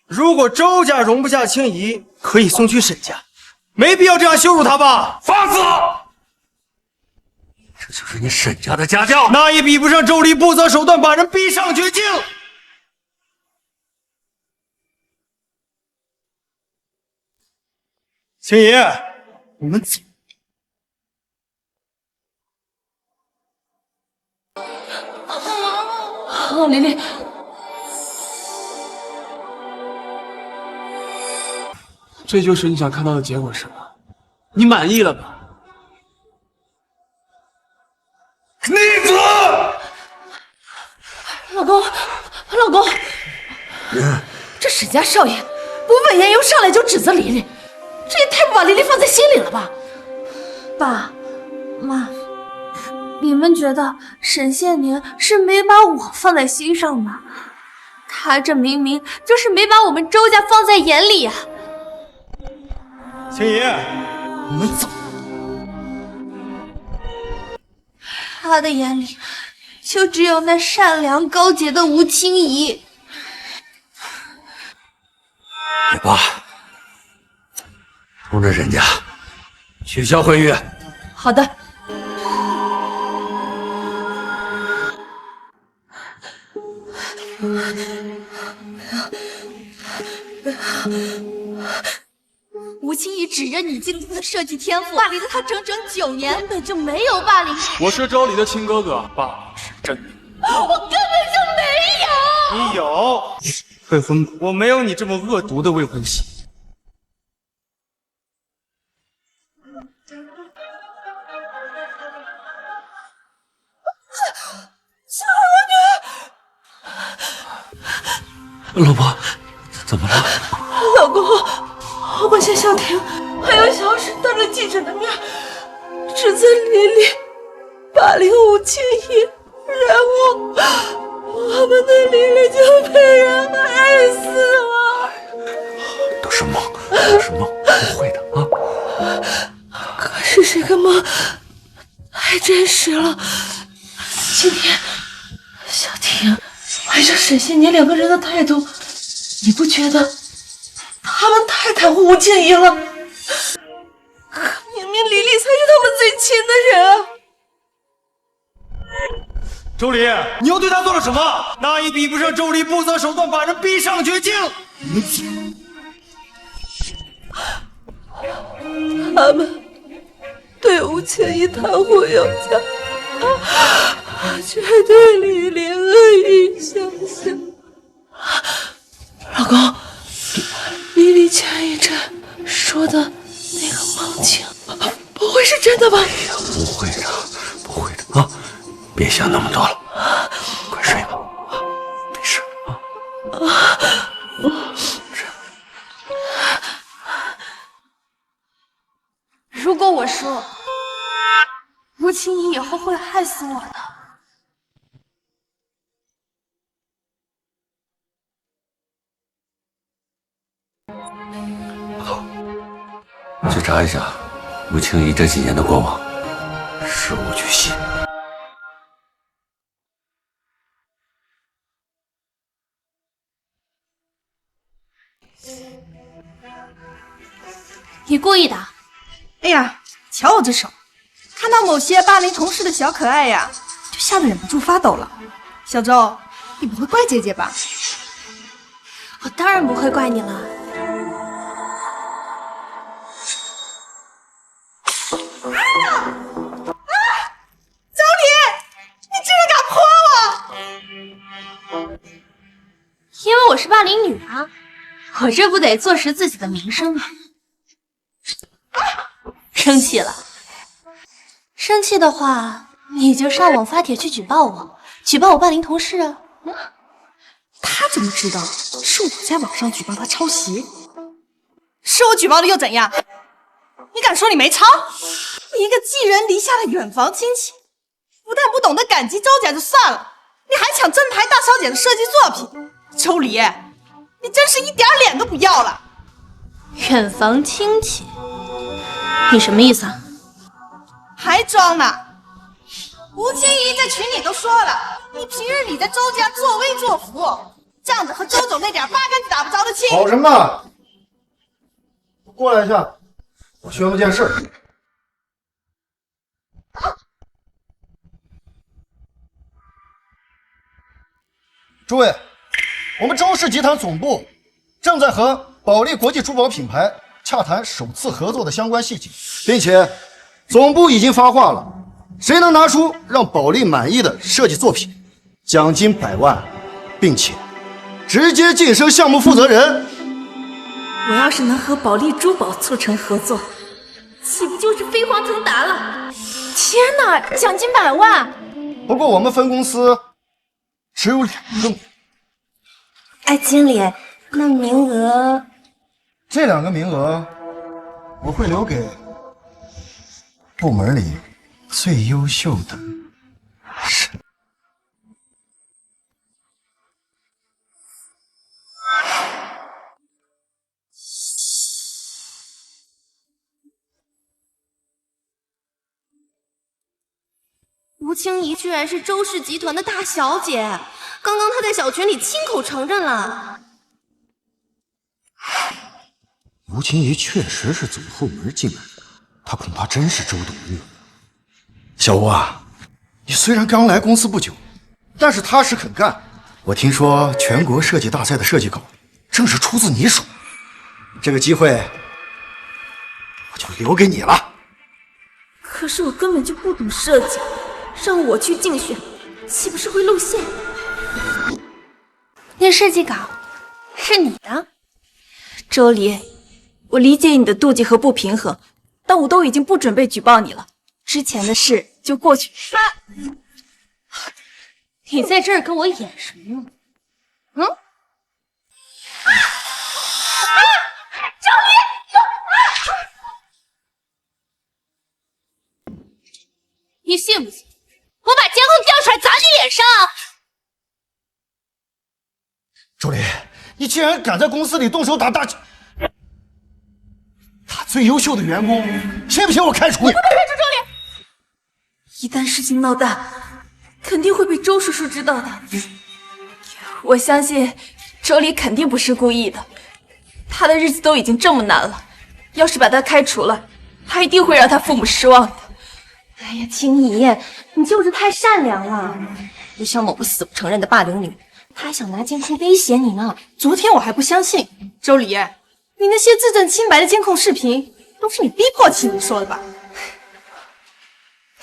如果周家容不下青姨，可以送去沈家，没必要这样羞辱她吧？放肆！这就是你沈家的家教，那也比不上周礼不择手段把人逼上绝境。青姨，我们走。琳琳，这就是你想看到的结果是吗？你满意了吧？逆子！老公，老公，这沈家少爷不问言由，上来就指责琳琳，这也太不把琳琳放在心里了吧？爸妈，你们觉得沈宪宁是没把我放在心上吗？他这明明就是没把我们周家放在眼里啊！青姨，我们走。他的眼里就只有那善良高洁的吴清怡。也罢，通知沈家取消婚约。好的。吴清怡指认你嫉妒她的设计天赋，霸凌了她整整9年，根本就没有霸凌。我是周离的亲哥哥，霸凌是真的。我根本就没有。你有未婚果，我没有你这么恶毒的未婚妻。老婆，怎么了？老公，我把夏小婷还有小史当着记者的面指责琳琳霸凌吴清怡，然后我们的琳琳就被人害死了。都是梦，都是梦，不会的啊。可是这个梦太真实了。今天小婷还是沈宪年2个人的态度，你不觉得他们太袒护吴清怡了？可明明琳琳才是他们最亲的人啊！周离，你又对他做了什么？那也比不上周离不择手段把人逼上绝境。他们对吴清怡袒护有加，却对琳琳恶语相向。老公，琳琳前一阵说的那个梦境，不会是真的吧？不会的，不会的啊！别想那么多了，快睡吧，没事啊。如果我说吴清怡以后会害死我的，去查一下吴清怡这几年的过往，事无巨细。你故意的？哎呀，瞧我这手，看到某些霸凌同事的小可爱呀，就吓得忍不住发抖了。小周，你不会怪姐姐吧？我当然不会怪你了。周离，你居然敢泼我！因为我是霸凌女啊，我这不得坐实自己的名声吗？生气了？生气的话，你就上网发帖去举报我，举报我霸凌同事啊！他怎么知道是我在网上举报他抄袭？是我举报的又怎样？你敢说你没抄？你一个寄人篱下的远房亲戚，不但不懂得感激周家就算了，你还抢正牌大小姐的设计作品。周离，你真是一点脸都不要了！远房亲戚，你什么意思啊？还装呢！吴清怡在群里都说了，你平日里在周家作威作福，仗着和周总那点八竿子打不着的亲。吵什么呢？过来一下，我宣布件事。诸位，我们周氏集团总部正在和保利国际珠宝品牌洽谈首次合作的相关细节，并且总部已经发话了，谁能拿出让保利满意的设计作品，奖金100万，并且直接晋升项目负责人。我要是能和保利珠宝促成合作，岂不就是飞黄腾达了？天哪，奖金100万！不过我们分公司只有2个。哎，经理，那名额，这2个名额我会留给部门里最优秀的人。吴清怡居然是周氏集团的大小姐，刚刚她在小群里亲口承认了。吴清怡确实是走后门进来的，她恐怕真是周董的女儿。小吴啊，你虽然刚来公司不久，但是踏实肯干。我听说全国设计大赛的设计稿正是出自你手，这个机会我就留给你了。可是我根本就不懂设计，让我去竞选，岂不是会露馅？那设计稿是你的？周离，我理解你的妒忌和不平衡，但我都已经不准备举报你了，之前的事就过去。你在这儿跟我演什么？嗯？周离，你信不信我把监控调出来砸你脸上？周黎，你竟然敢在公司里动手打最优秀的员工，信不信我开除你？不开除周离！一旦事情闹大，肯定会被周叔叔知道的。我相信周离肯定不是故意的，他的日子都已经这么难了，要是把他开除了，他一定会让他父母失望的。哎呀，青怡，你就是太善良了，就像某个死不承认的霸凌女，她还想拿监控威胁你呢。昨天我还不相信，周离，你那些自证清白的监控视频，都是你逼迫青怡说的吧？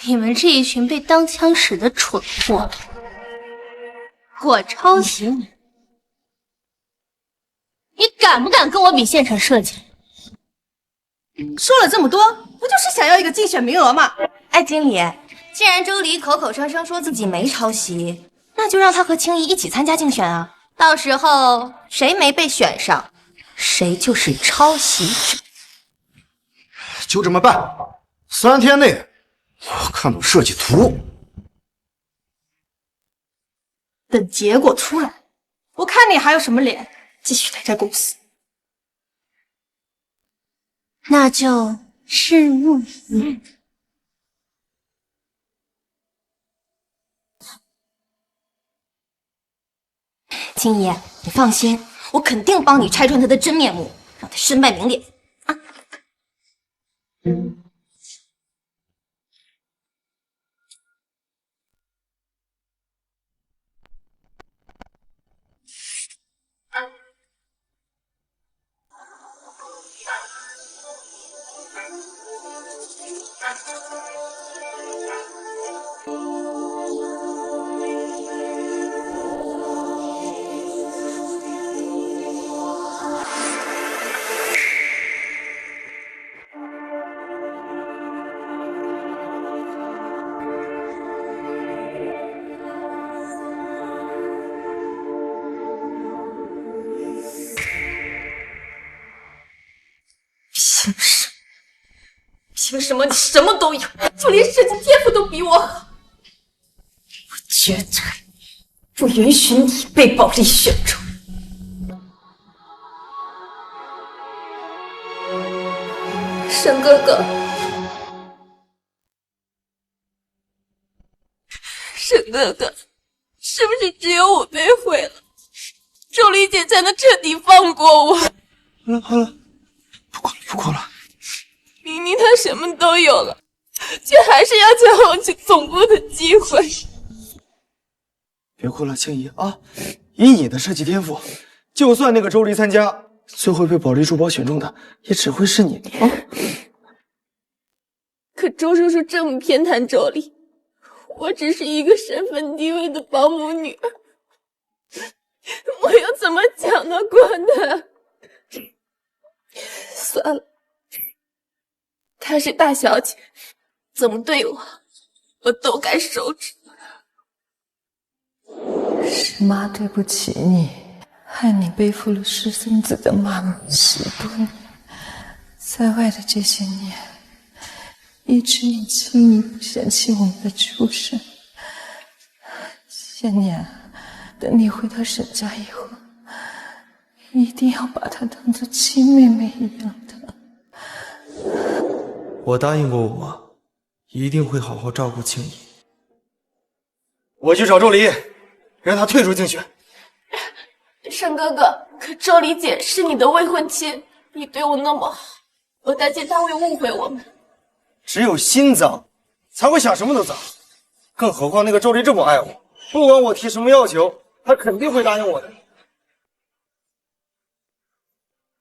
你们这一群被当枪使的蠢货，我抄袭你，你敢不敢跟我比现场设计？说了这么多，不就是想要一个竞选名额吗？哎，经理，既然周离口口声声说自己没抄袭，那就让他和青怡一起参加竞选啊！到时候谁没被选上，谁就是抄袭者。就这么办，3天内我看懂设计图。等结果出来，我看你还有什么脸继续待在公司？那就拭目以待。青怡，你放心，我肯定帮你拆穿他的真面目，让他身败名裂啊！凭什么你什么都有，就连设计天赋都比我好？我绝对不允许你被保利选中。沈哥哥，沈哥哥，是不是只有我被毁了，周丽姐才能彻底放过我？好了，不哭了。明明他什么都有了，却还是要前往去总部的机会。别哭了，青怡啊！以你的设计天赋，就算那个周离参加，最后被保利珠宝选中的，也只会是你啊！可周叔叔这么偏袒周离，我只是一个身份低微的保姆女儿，我又怎么讲得过他？算了。她是大小姐，怎么对我，我都该受之。是妈对不起你，害你背负了私生子的妈妈10多年，在外的这些年，一直你轻易不嫌弃我们的出身。千年，等你回到沈家以后，一定要把她当做亲妹妹一样的。我答应过我，一定会好好照顾青怡。我去找周离，让她退出竞选。盛哥哥，可周黎姐是你的未婚妻，你对我那么好，我担心她会误会我们。只有心脏才会想什么都脏，更何况那个周离这么爱我，不管我提什么要求，他肯定会答应我的。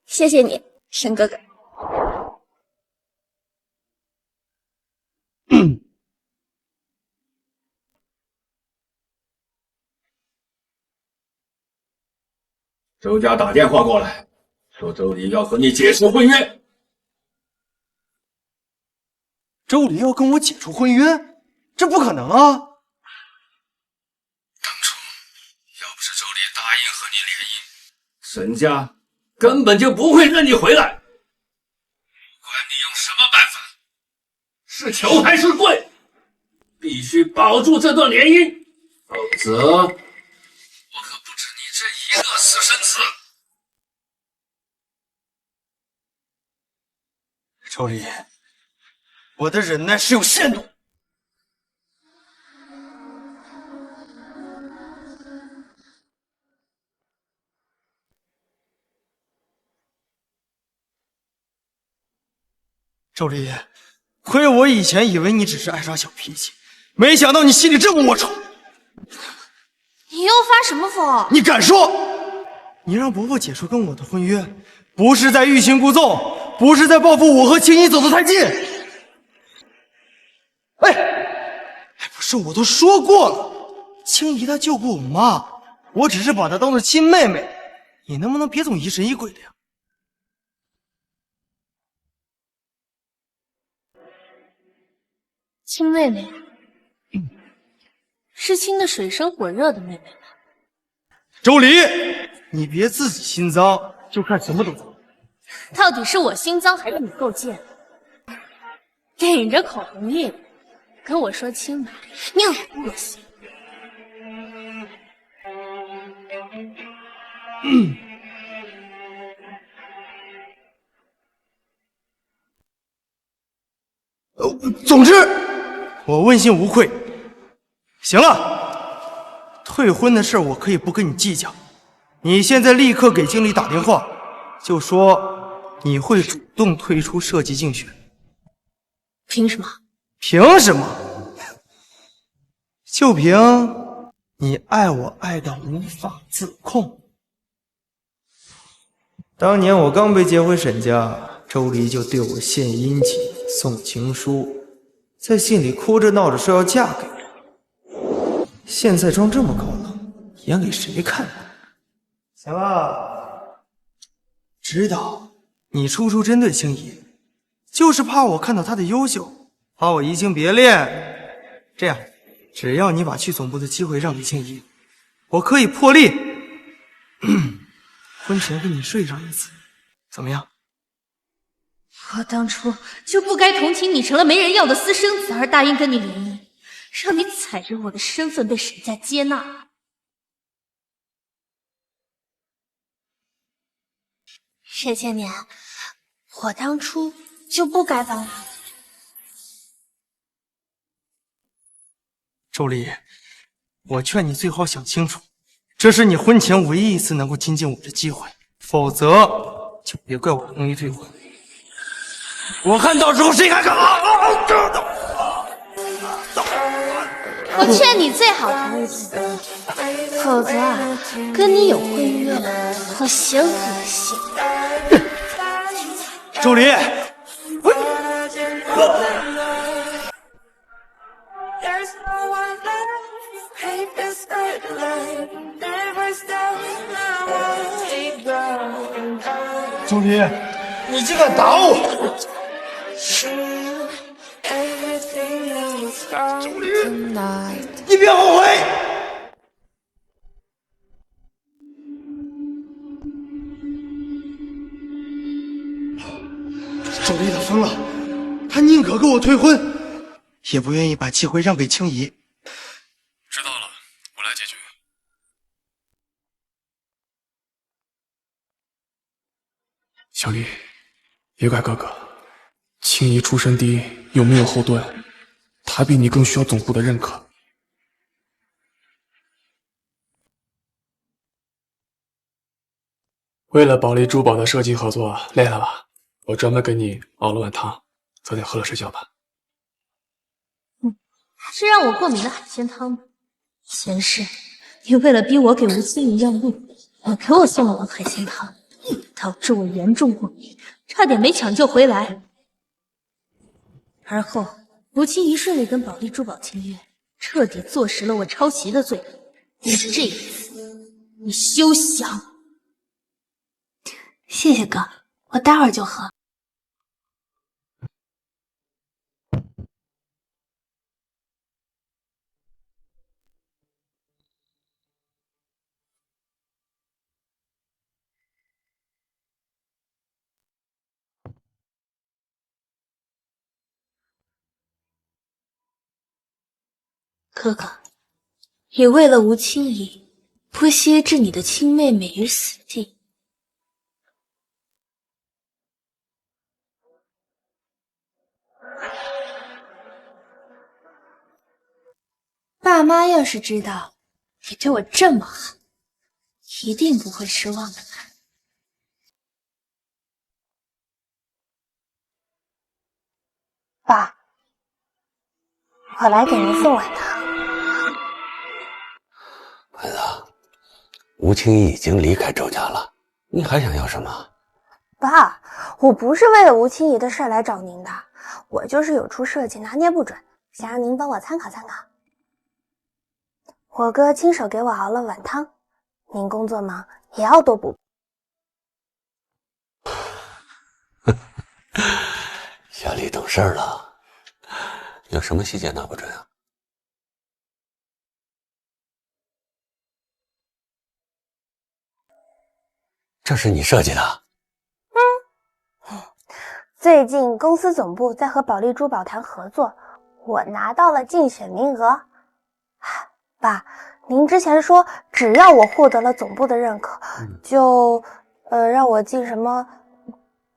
谢谢你，盛哥哥。周家打电话过来，说周黎要和你解除婚约。周黎要跟我解除婚约？这不可能啊！当初要不是周黎答应和你联姻，沈家根本就不会认你回来。不管你用什么办法，是求还是跪，必须保住这段联姻，否则我可不止你这一个私生子。周黎，我的忍耐是有限度。周黎，亏我以前以为你只是爱耍小脾气，没想到你心里这么龌龊。你又发什么疯？你敢说？你让伯伯解除跟我的婚约，不是在欲擒故纵，不是在报复我和青衣走得太近。不是，我都说过了，青怡她救过我妈，我只是把她当做亲妹妹，你能不能别总疑神疑鬼的呀？亲妹妹，是亲的水深火热的妹妹吧？周黎，你别自己心脏就看什么都脏。到底是我心脏还是你够贱？顶着口红印跟我说亲妈，你很恶心。总之，我问心无愧。行了，退婚的事我可以不跟你计较。你现在立刻给经理打电话，就说你会主动退出设计竞选。凭什么？凭什么？就凭你爱我爱到无法自控。当年我刚被接回沈家，周黎就对我献殷勤，送情书，在信里哭着闹着说要嫁给我。现在装这么高冷，演给谁看呢？行了，知道你处处针对青怡，就是怕我看到她的优秀，怕我移情别恋。这样，只要你把去总部的机会让给青怡，我可以破例婚前跟你睡上一次，怎么样？我当初就不该同情你成了没人要的私生子而答应跟你联姻，让你踩着我的身份被沈家接纳。沈千年，我当初就不该帮你。周黎，我劝你最好想清楚，这是你婚前唯一一次能够亲近我的机会，否则就别怪我容易退婚。我看到时候谁还敢我劝你最好同意自己，否则啊，跟你有婚约我行恶心。周黎，周黎，你竟敢打我！周黎，你别后悔！周丽他疯了，他宁可跟我退婚，也不愿意把机会让给青怡。知道了，我来解决。小丽，别怪哥哥，青怡出身低，又没有后盾，她比你更需要总部的认可。为了保利珠宝的设计合作，累了吧？我专门给你熬了碗汤，早点喝了睡觉吧。是让我过敏的海鲜汤吗？前世你为了逼我给吴清怡让路，也给我送了碗海鲜汤，导致我严重过敏，差点没抢救回来。而后吴清怡顺利跟保利珠宝签约，彻底坐实了我抄袭的罪名。但是这一次你休想！谢谢哥，我待会儿就喝。哥哥，你为了吴清怡，不惜置你的亲妹妹于死地。爸妈要是知道你对我这么好，一定不会失望的。爸，我来给您送碗汤。孩子，吴清怡已经离开周家了，你还想要什么？爸，我不是为了吴清怡的事来找您的，我就是有出设计拿捏不准，想让您帮我参考参考。我哥亲手给我熬了碗汤，您工作忙也要多补。小丽懂事了，有什么细节拿不准啊？这是你设计的？最近公司总部在和保利珠宝谈合作，我拿到了竞选名额。爸，您之前说只要我获得了总部的认可，就让我进什么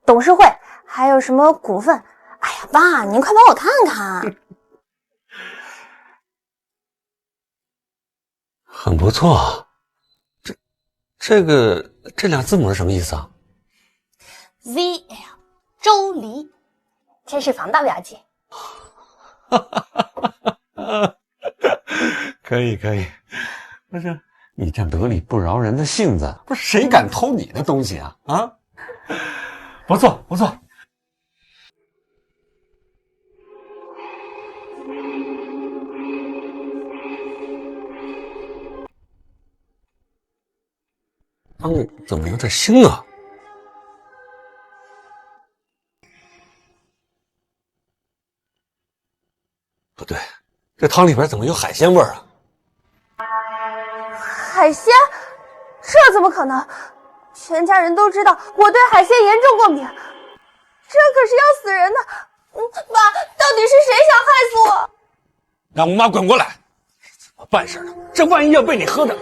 董事会，还有什么股份。哎呀，爸，您快帮我看看。很不错，这俩字母是什么意思啊 ？VL 周黎，这是防盗标记。可以，不是你这得理不饶人的性子，不是谁敢偷你的东西啊？啊，不错。汤怎么有点腥啊？不对，这汤里边怎么有海鲜味儿啊？海鲜？这怎么可能？全家人都知道我对海鲜严重过敏，这可是要死人的。爸，到底是谁想害死我？让我妈滚过来！怎么办事呢？这万一要被你喝的……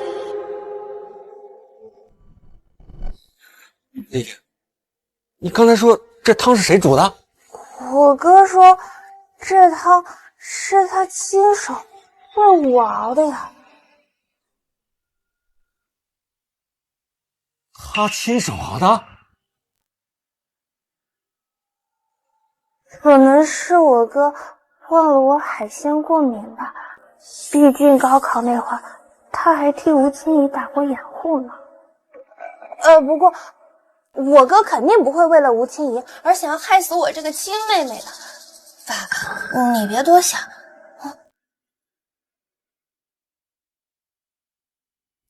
你刚才说这汤是谁煮的？我哥说这汤是他亲手为我熬的呀。他亲手熬的？可能是我哥忘了我海鲜过敏吧，毕竟高考那会儿他还替吴清怡打过掩护呢。不过我哥肯定不会为了吴清怡而想要害死我这个亲妹妹的。爸，你别多想。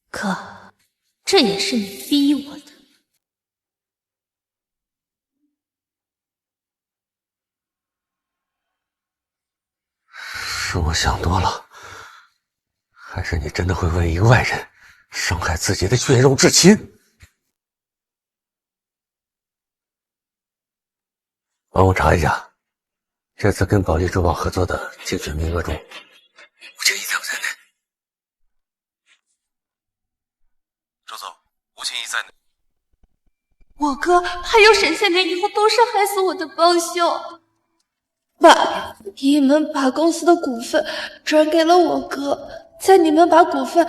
哥，这也是你逼我的。是我想多了，还是你真的会为一个外人伤害自己的血肉至亲？帮我查一下，这次跟保利珠宝合作的竞选名额中，吴清怡在不在内？周总，吴清怡在内。我哥还有沈县明以后都是害死我的帮凶。爸，你们把公司的股份转给了我哥，在你们把股份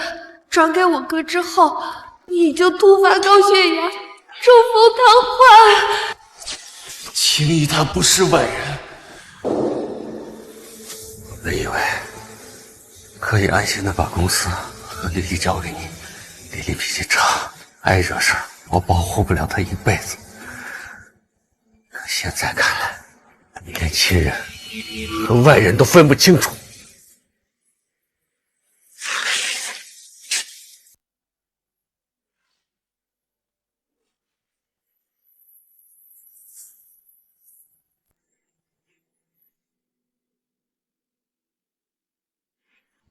转给我哥之后，你就突发高血压，中风瘫痪。青衣他不是外人，我以为可以安心的把公司和丽丽交给你，丽丽脾气差，爱惹事儿，我保护不了她一辈子。可现在看来，你连亲人和外人都分不清楚。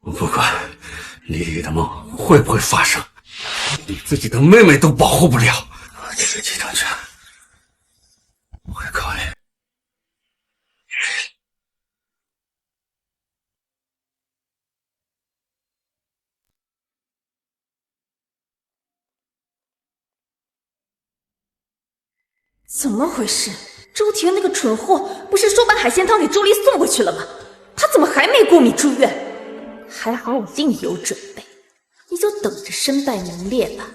我不管丽丽的梦会不会发生，你自己的妹妹都保护不了，这个集团权我会考虑。怎么回事？周婷那个蠢货不是说把海鲜汤给周离送过去了吗？他怎么还没过敏住院？还好我另有准备，你就等着身败名裂吧，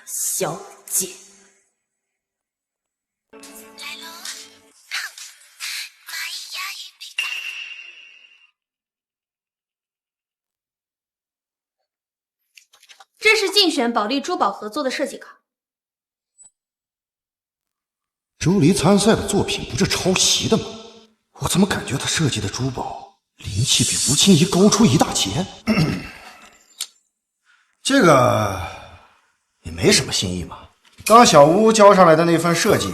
小姐。这是竞选保利珠宝合作的设计卡。周离参赛的作品不是抄袭的吗？我怎么感觉他设计的珠宝灵气比吴清怡高出一大截？这个也没什么新意嘛。刚小吴交上来的那份设计，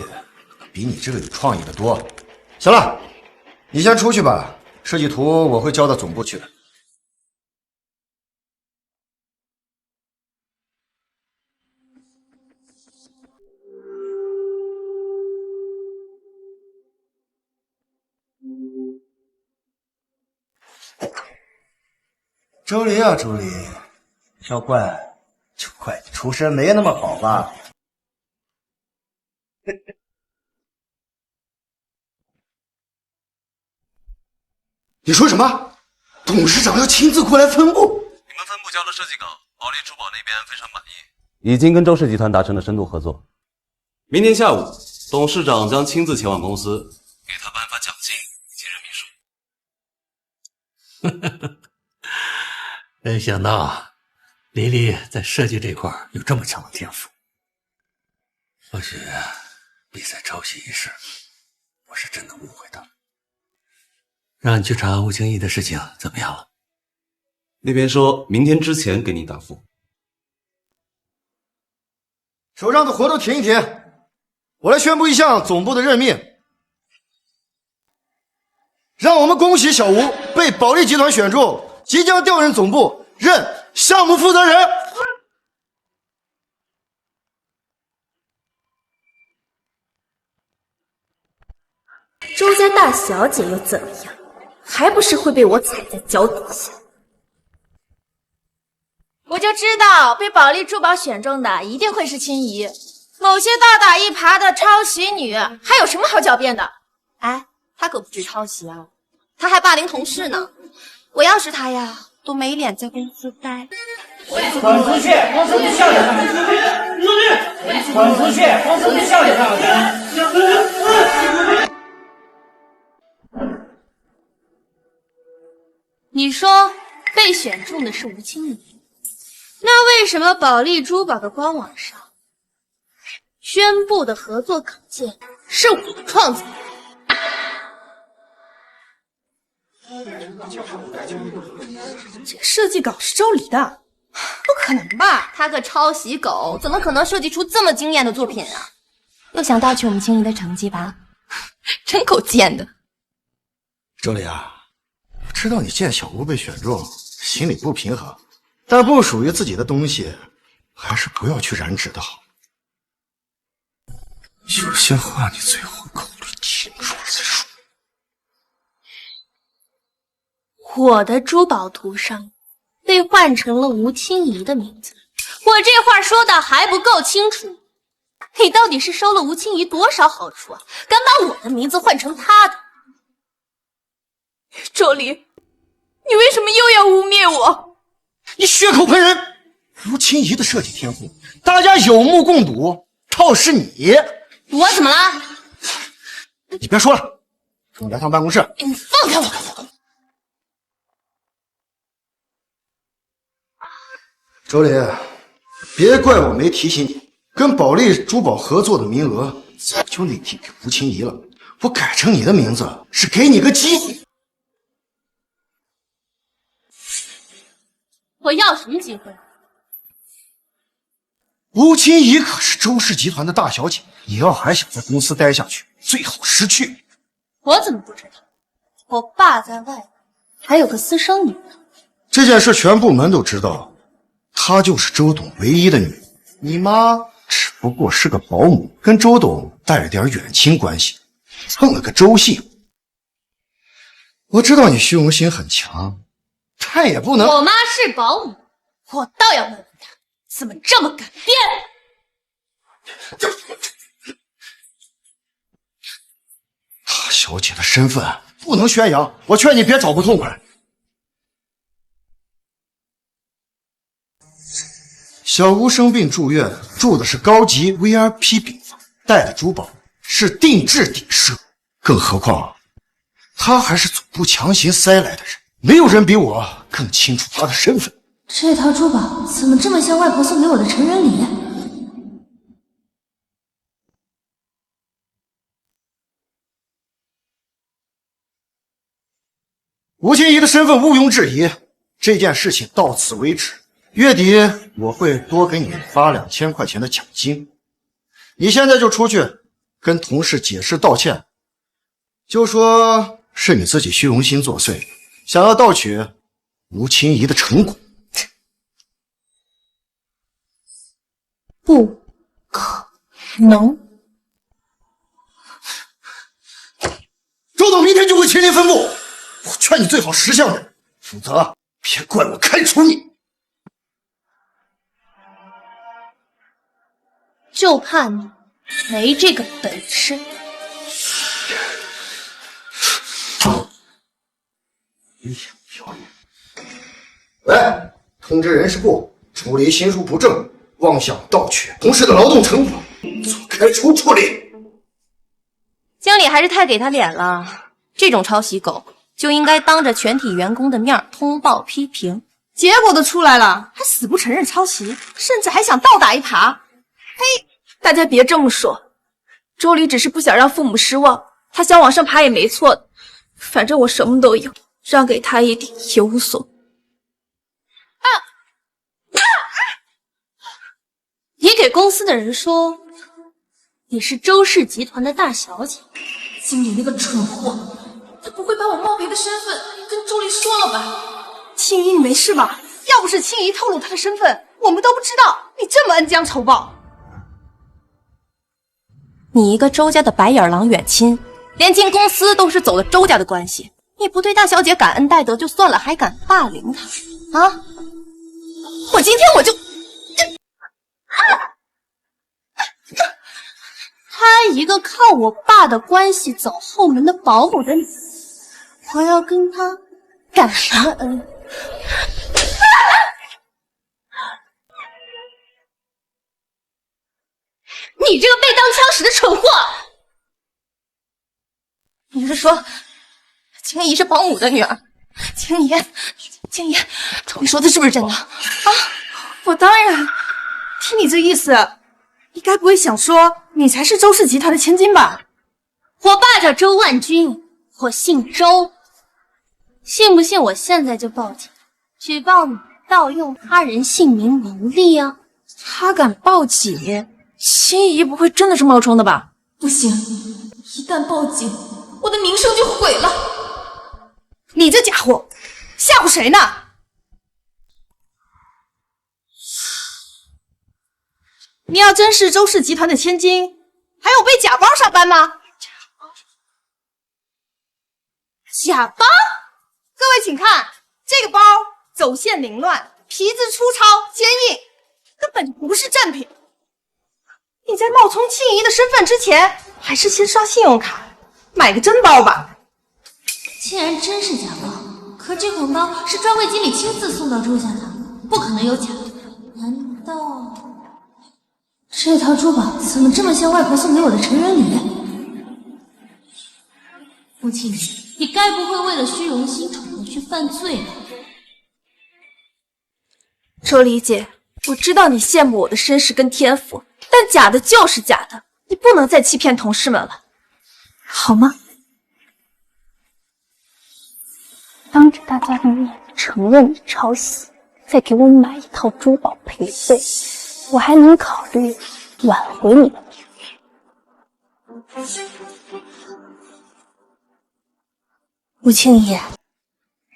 比你这个有创意的多。行了，你先出去吧，设计图我会交到总部去的。周离啊，周离，小怪，就怪你出身没那么好吧？你说什么？董事长要亲自过来分部？你们分部交了设计稿，保利珠宝那边非常满意，已经跟周氏集团达成了深度合作。明天下午，董事长将亲自前往公司，给他颁发奖金以及任命书。没想到黎黎在设计这块有这么强的天赋。或许比赛抄袭一事，我是真的误会他了。让你去查吴清怡的事情怎么样了？那边说明天之前给你答复。手上的活都停一停，我来宣布一项总部的任命，让我们恭喜小吴被保利集团选中，即将调任总部，任项目负责人。周家大小姐又怎么样？还不是会被我踩在脚底下？我就知道被保利珠宝选中的一定会是青怡。某些大打一耙的抄袭女，还有什么好狡辩的？哎，她可不止抄袭啊，她还霸凌同事呢。我要是她呀，都没脸在公司待。滚出去！光是不笑脸上滚出去！光是不笑脸上你说被选中的是吴清怡，那为什么保利珠宝的官网上宣布的合作稿件是我的创作？这个设计稿是周离的，不可能吧？他个抄袭狗，怎么可能设计出这么惊艳的作品啊？又想盗取我们青怡的成绩吧？真够贱的。周离啊，我知道你见小吴被选中，心里不平衡，但不属于自己的东西，还是不要去染指的好。有些话你最好考虑清楚了我的珠宝图上被换成了吴清怡的名字。我这话说的还不够清楚？你到底是收了吴清怡多少好处啊？敢把我的名字换成她的？周离，你为什么又要污蔑我？你血口喷人！吴清怡的设计天赋，大家有目共睹，倒是你，我怎么了？你别说了，跟我来趟办公室。你放开我！周林，别怪我没提醒你，跟保利珠宝合作的名额早就内定给吴清怡了。我改成你的名字，是给你个机会。我要什么机会？吴清怡可是周氏集团的大小姐，你要还想在公司待下去，最好识趣。我怎么不知道？我爸在外还有个私生女呢。这件事全部门都知道，她就是周董唯一的女儿。你妈只不过是个保姆，跟周董带着点远亲关系，蹭了个周姓。我知道你虚荣心很强，但也不能。我妈是保姆，我倒要问问她，怎么这么敢编？大小姐的身份不能宣扬，我劝你别找不痛快。小吴生病住院，住的是高级 VIP 病房，带的珠宝是定制底奢，更何况他还是总部强行塞来的人，没有人比我更清楚他的身份。这套珠宝怎么这么像外婆送给我的成人礼？吴清怡的身份毋庸置疑，这件事情到此为止。月底我会多给你发2000块钱的奖金，你现在就出去跟同事解释道歉，就说是你自己虚荣心作祟，想要盗取吴清怡的成果。不可能！周董明天就会亲临分部，我劝你最好识相点，否则别怪我开除你。就怕你没这个本事。喂，通知人事部，周离心术不正，妄想盗取同事的劳动成果，做开除处理。经理还是太给他脸了，这种抄袭狗就应该当着全体员工的面通报批评。结果都出来了，还死不承认抄袭，甚至还想倒打一耙。嘿，大家别这么说，周离只是不想让父母失望，他想往上爬也没错的。反正我什么都有，让给他一点也无所谓。你给公司的人说你是周氏集团的大小姐，经理那个蠢货，他不会把我冒昧的身份跟周离说了吧？青怡，你没事吧？要不是青怡透露她的身份，我们都不知道你这么恩将仇报。你一个周家的白眼狼远亲，连进公司都是走了周家的关系，你不对大小姐感恩戴德就算了，还敢霸凌她啊！我今天我就……她一个靠我爸的关系走后门的保姆的女，我要跟她感什么恩？你这个被当枪使的蠢货！你是说青怡是保姆的女儿？青怡，你说的是不是真的啊？我当然，听你这意思，你该不会想说你才是周氏集团的千金吧？我爸叫周万军，我姓周。信不信我现在就报警，举报你盗用他人姓名牟利啊？他敢报警，青怡不会真的是冒充的吧？不行，一旦报警，我的名声就毁了。你这家伙吓唬谁呢？你要真是周氏集团的千金，还有背假包上班吗？假包？各位请看，这个包走线凌乱，皮质粗糙坚硬，根本就不是正品。你在冒充庆怡的身份之前，还是先刷信用卡买个真包吧。既然真是假包，可这款包是专柜经理亲自送到周家的，不可能有假。难道这套珠宝怎么这么像外婆送给我的成人礼？穆庆怡，你该不会为了虚荣心冲动去犯罪吧？周黎姐，我知道你羡慕我的身世跟天赋，但假的就是假的，你不能再欺骗同事们了，好吗？当着大家的面承认你抄袭，再给我买一套珠宝赔罪，我还能考虑挽回你的命运。吴庆怡，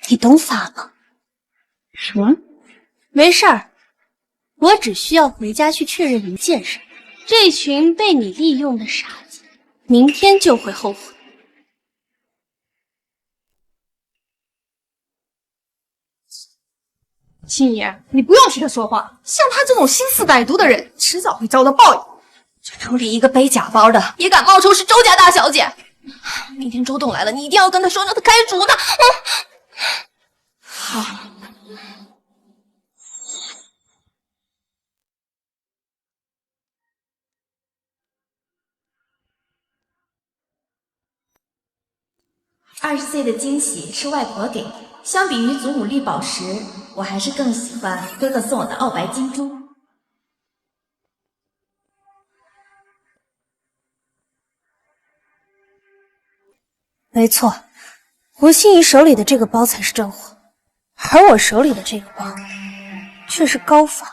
你懂法吗？什么？没事儿，我只需要回家去确认一件事：这群被你利用的傻子，明天就会后悔。庆怡，你不用替他说话，像他这种心思歹毒的人，迟早会遭到报应。就周丽一个背假包的，也敢冒充是周家大小姐。明天周董来了，你一定要跟他说，让他开除他。好。20岁的惊喜是外婆给的，相比于祖母绿宝石，我还是更喜欢哥哥送我的奥白金珠。没错，吴欣怡手里的这个包才是正货，而我手里的这个包却是高仿。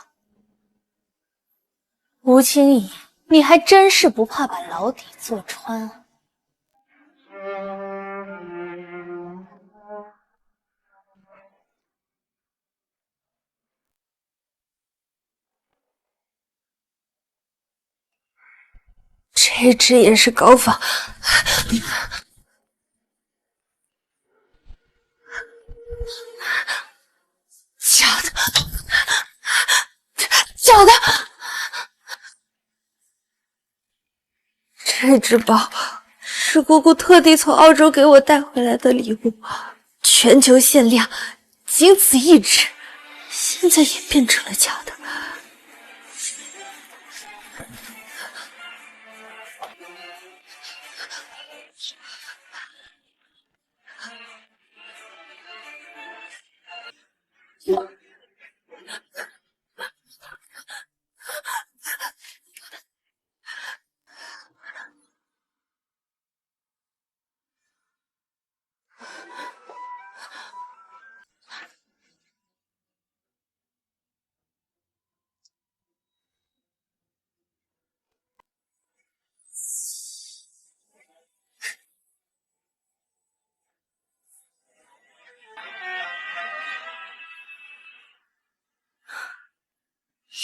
吴清怡，你还真是不怕把牢底坐穿啊！这只也是高仿。假的，这只包是姑姑特地从澳洲给我带回来的礼物，全球限量，仅此一只，现在也变成了假的。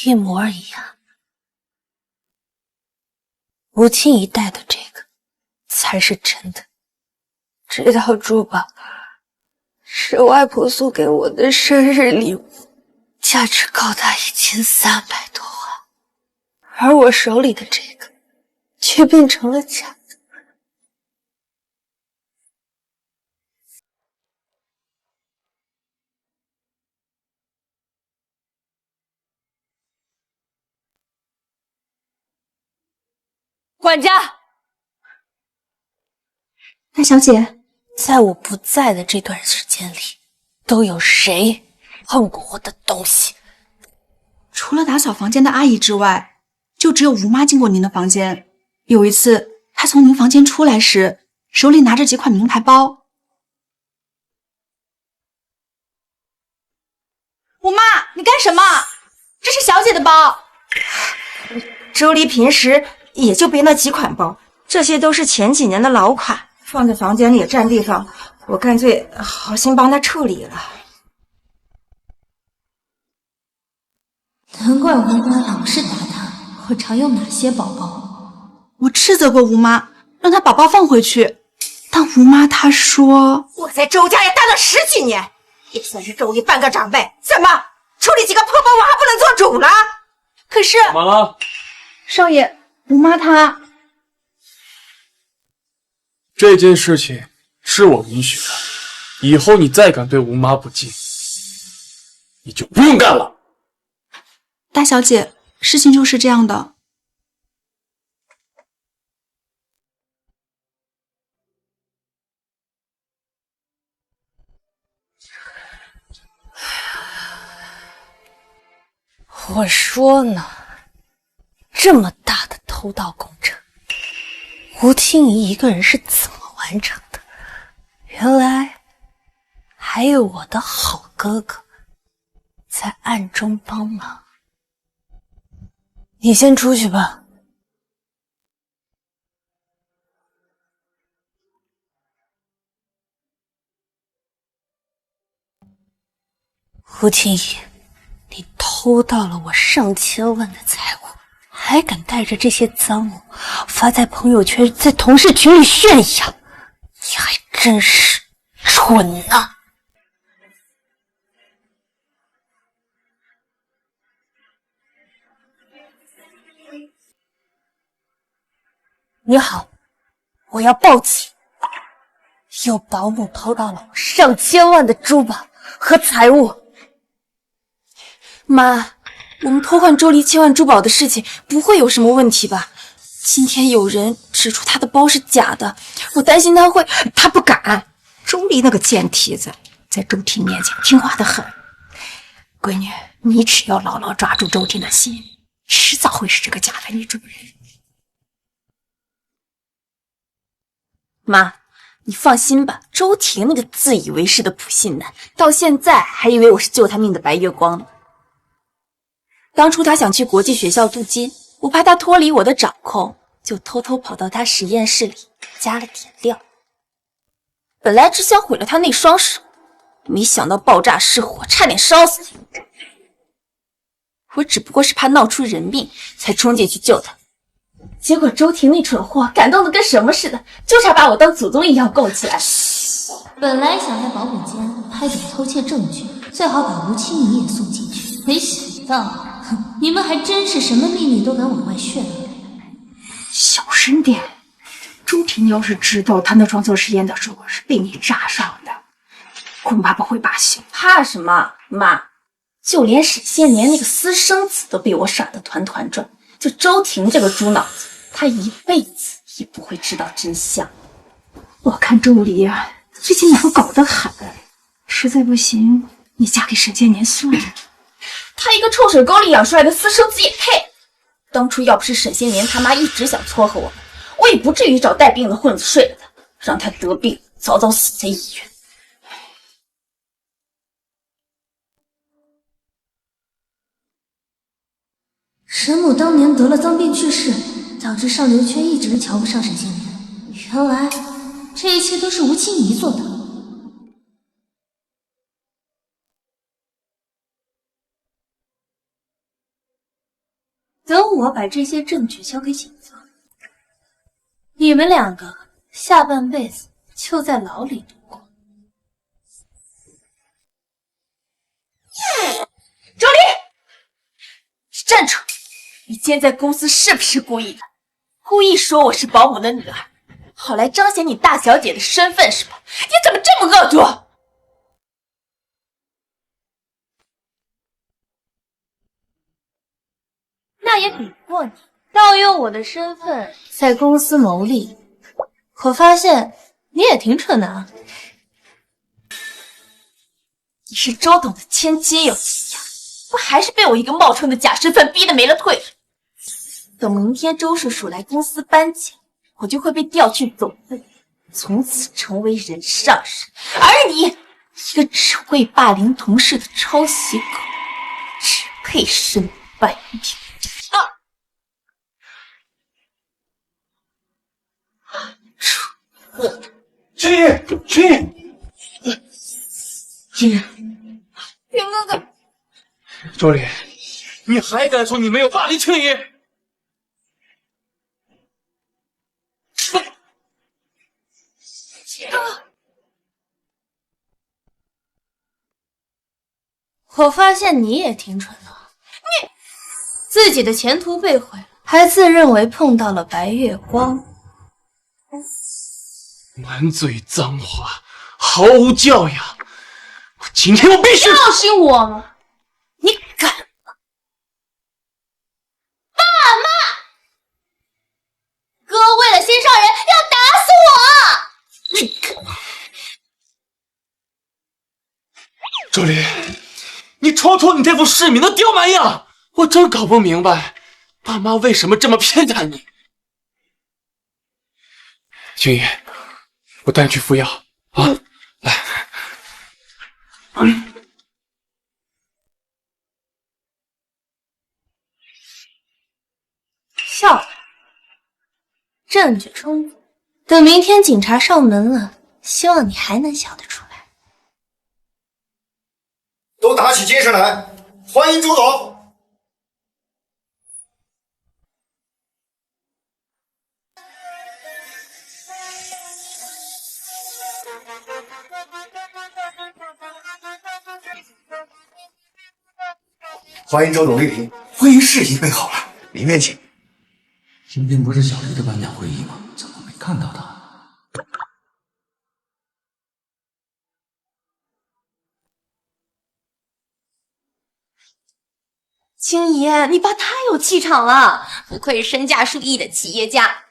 一模一样。吴清怡戴的这个才是真的。这套珠宝是外婆送给我的生日礼物，价值高达1300多万，而我手里的这个却变成了假的。管家，大小姐，在我不在的这段时间里，都有谁碰过我的东西？除了打扫房间的阿姨之外，就只有吴妈进过您的房间。有一次，她从您房间出来时，手里拿着几款名牌包。吴妈，你干什么？这是小姐的包。周黎平时也就背那几款包，这些都是前几年的老款，放在房间里也占地方，我干脆好心帮他处理了。难怪吴妈老是打他，我常用哪些宝宝？我斥责过吴妈，让她把包放回去，但吴妈她说，我在周家也待了10几年，也算是周里半个长辈，怎么处理几个破包我还不能做主了？可是怎么了？少爷，吴妈她这件事情是我允许的，以后你再敢对吴妈不敬，你就不用干了。大小姐，事情就是这样的。我说呢，这么大的偷盗工程，吴清怡一个人是怎么完成的？原来还有我的好哥哥在暗中帮忙。你先出去吧。吴清怡，你偷盗了我上千万的财物，还敢带着这些赃物发在朋友圈，在同事群里炫耀，你还真是蠢呐！你好，我要报警，有保姆偷盗了我上千万的珠宝和财物。妈，我们偷换周离千万珠宝的事情不会有什么问题吧？今天有人指出他的包是假的，我担心他会……他不敢。周离那个贱蹄子，在周婷面前听话的很。闺女，你只要牢牢抓住周婷的心，迟早会是这个家的女主人。妈，你放心吧，周婷那个自以为是的普信男，到现在还以为我是救他命的白月光呢。当初他想去国际学校镀金，我怕他脱离我的掌控，就偷偷跑到他实验室里加了点料。本来只想毁了他那双手，没想到爆炸失火，差点烧死他。我只不过是怕闹出人命，才冲进去救他。结果周婷那蠢货感动的跟什么似的，就差把我当祖宗一样供起来。本来想在保姆间拍点偷窃证据，最好把吴清怡也送进去，没想到，你们还真是什么秘密都敢往外炫啊！小声点，周婷要是知道她那双做实验的时候是被你炸伤的，恐怕不会罢休。怕什么？妈，就连沈仙年那个私生子都被我耍得团团转。就周婷这个猪脑子，她一辈子也不会知道真相。我看周离啊，最近难搞得很，实在不行，你嫁给沈建年算了。他一个臭水沟里养出来的私生子也配？当初要不是沈仙年他妈一直想撮合我们，我也不至于找带病的混子睡了他，让他得病早早死在医院。沈母当年得了脏病去世，导致上流圈一直瞧不上沈仙年。原来这一切都是吴清怡做的。等我把这些证据交给警方，你们两个下半辈子就在牢里度过。周离，你站住！你今天在公司是不是故意的？故意说我是保姆的女儿，好来彰显你大小姐的身份是吧？你怎么这么恶毒？那也比不过你盗用我的身份在公司牟利。可发现你也挺蠢的啊！你是周董的千金有几呀？不还是被我一个冒充的假身份逼得没了退路？等明天周叔叔来公司搬迁，我就会被调去总部，从此成为人上人。而你，一个只会霸凌同事的抄袭狗，只配身败名裂。青衣，青衣，青衣，云哥哥，周离，你还敢说你没有霸凌青衣？我发现你也挺蠢的，你自己的前途被毁了，还自认为碰到了白月光。满嘴脏话，毫无教养。今天我必须教训我吗？你敢吗？爸妈，哥为了心上人要打死我！你周离，你瞅瞅你这副市民的刁蛮样，我真搞不明白，爸妈为什么这么偏袒你。青怡，我带你去敷药啊！来。笑了，证据充足。等明天警察上门了，希望你还能笑得出来。都打起精神来，欢迎周董。欢迎周董莅临，会议室已经备好了，里面请。今天不是小黎的颁奖会议吗？怎么没看到他？青姨，你爸太有气场了，不愧是身价数亿的企业家。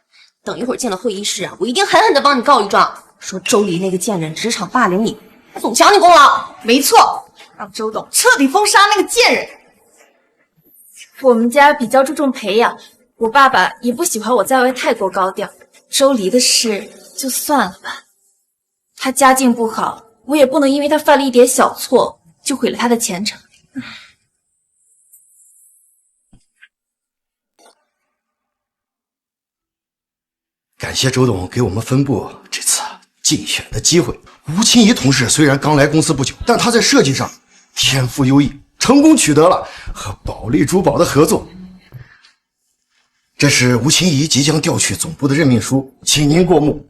等一会儿进了会议室啊，我一定狠狠地帮你告一状，说周黎那个贱人职场霸凌你，总抢你功劳。没错，让周董彻底封杀那个贱人。我们家比较注重培养，我爸爸也不喜欢我在外太过高调。周黎的事就算了吧，他家境不好，我也不能因为他犯了一点小错就毁了他的前程。感谢周董给我们分部这次竞选的机会。吴清怡同事虽然刚来公司不久，但她在设计上天赋优异，成功取得了和保利珠宝的合作。这是吴清怡即将调去总部的任命书，请您过目。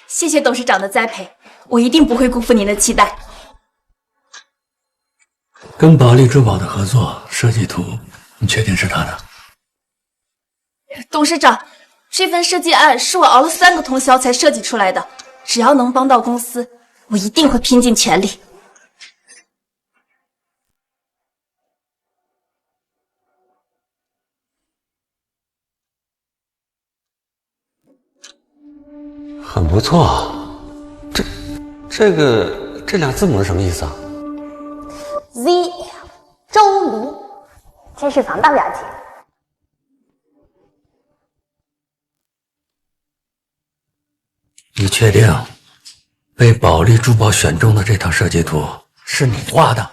谢谢董事长的栽培，我一定不会辜负您的期待。跟保利珠宝的合作设计图，你确定是他的？董事长，这份设计案是我熬了3个通宵才设计出来的，只要能帮到公司，我一定会拼尽全力。很不错，这俩字母是什么意思啊 ZL 周黎，真是防盗了解。你确定被保利珠宝选中的这套设计图是你画的？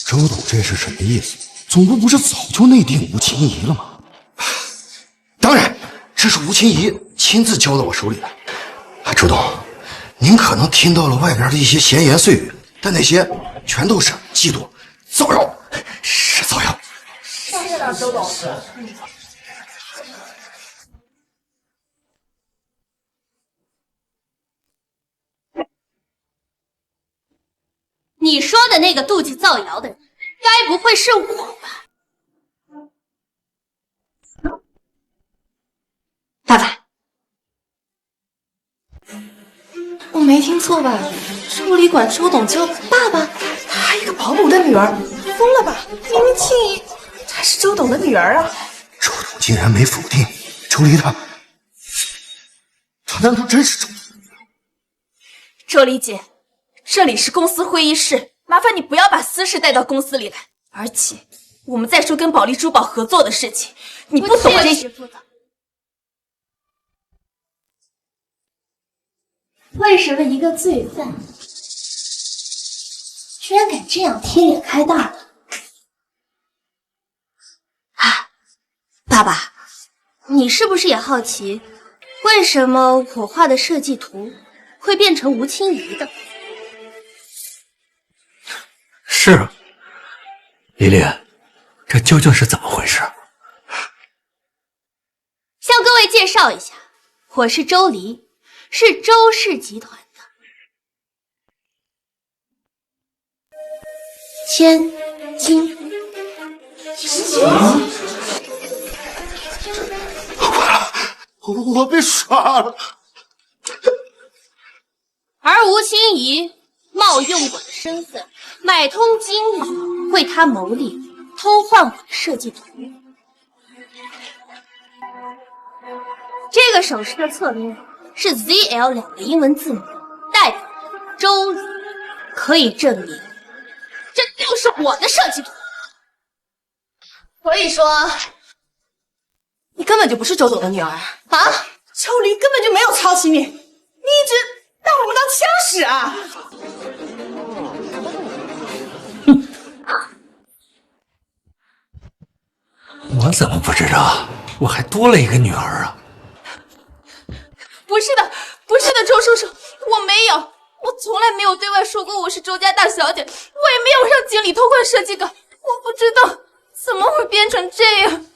周董这是什么意思？总部不是早就内定吴清怡了吗？当然，这是吴清怡亲自交到我手里的。周董，您可能听到了外边的一些闲言碎语，但那些全都是嫉妒、造谣，是造谣。谢谢了，周董。你说的那个妒忌造谣的人，该不会是我吧？爸爸，我没听错吧？周黎管周董叫爸爸，他一个保姆的女儿，疯了吧？明明庆怡她是周董的女儿啊！周董竟然没否定周黎他难道真是周董？周黎姐，这里是公司会议室，麻烦你不要把私事带到公司里来。而且我们在说跟保利珠宝合作的事情，你不懂这些。为什么一个罪犯居然敢这样贴脸开大了？啊，爸爸，你是不是也好奇，为什么我画的设计图会变成吴清怡的？是啊，丽丽，这究竟是怎么回事？向各位介绍一下，我是周离，是周氏集团的千金。我被耍了。而吴清怡冒用我的身份，买通金宇，为他谋利，偷换我的设计图。这个首饰的侧面是 ZL 2个英文字母，代表周离，可以证明这就是我的设计图。所以说，你根本就不是周董的女儿啊！周离根本就没有抄袭你，你一直把我们当枪使啊！我怎么不知道？我还多了一个女儿啊！不是的，不是的，周叔叔，我没有，我从来没有对外说过我是周家大小姐，我也没有让经理偷换设计稿，我不知道怎么会变成这样。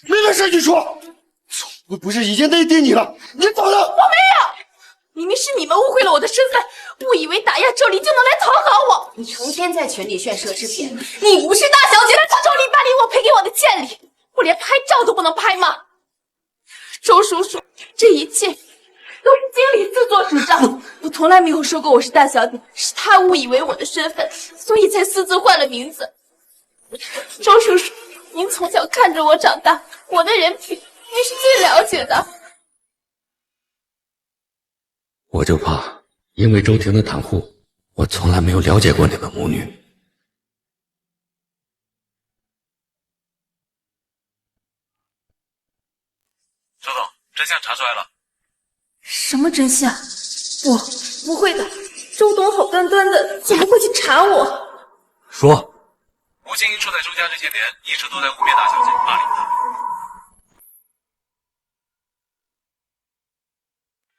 没了设计处，我不是已经内定你了？你走了？我没有，明明是你们误会了我的身份，误以为打压周离就能来讨好我。你成天在群里炫奢侈品，你不是大小姐，周离办理我赔给我的献礼，我连拍照都不能拍吗？周叔叔，这一切都是经理自作主张，我从来没有说过我是大小姐，是他误以为我的身份，所以才私自换了名字。周叔叔，您从小看着我长大，我的人品您是最了解的。我就怕因为周婷的袒护，我从来没有了解过你们母女。周总，真相查出来了。什么真相？不会的，周董好端端的，怎么会去查我？说。吴清怡出在周家这些年，一直都在污蔑大小姐，霸凌她，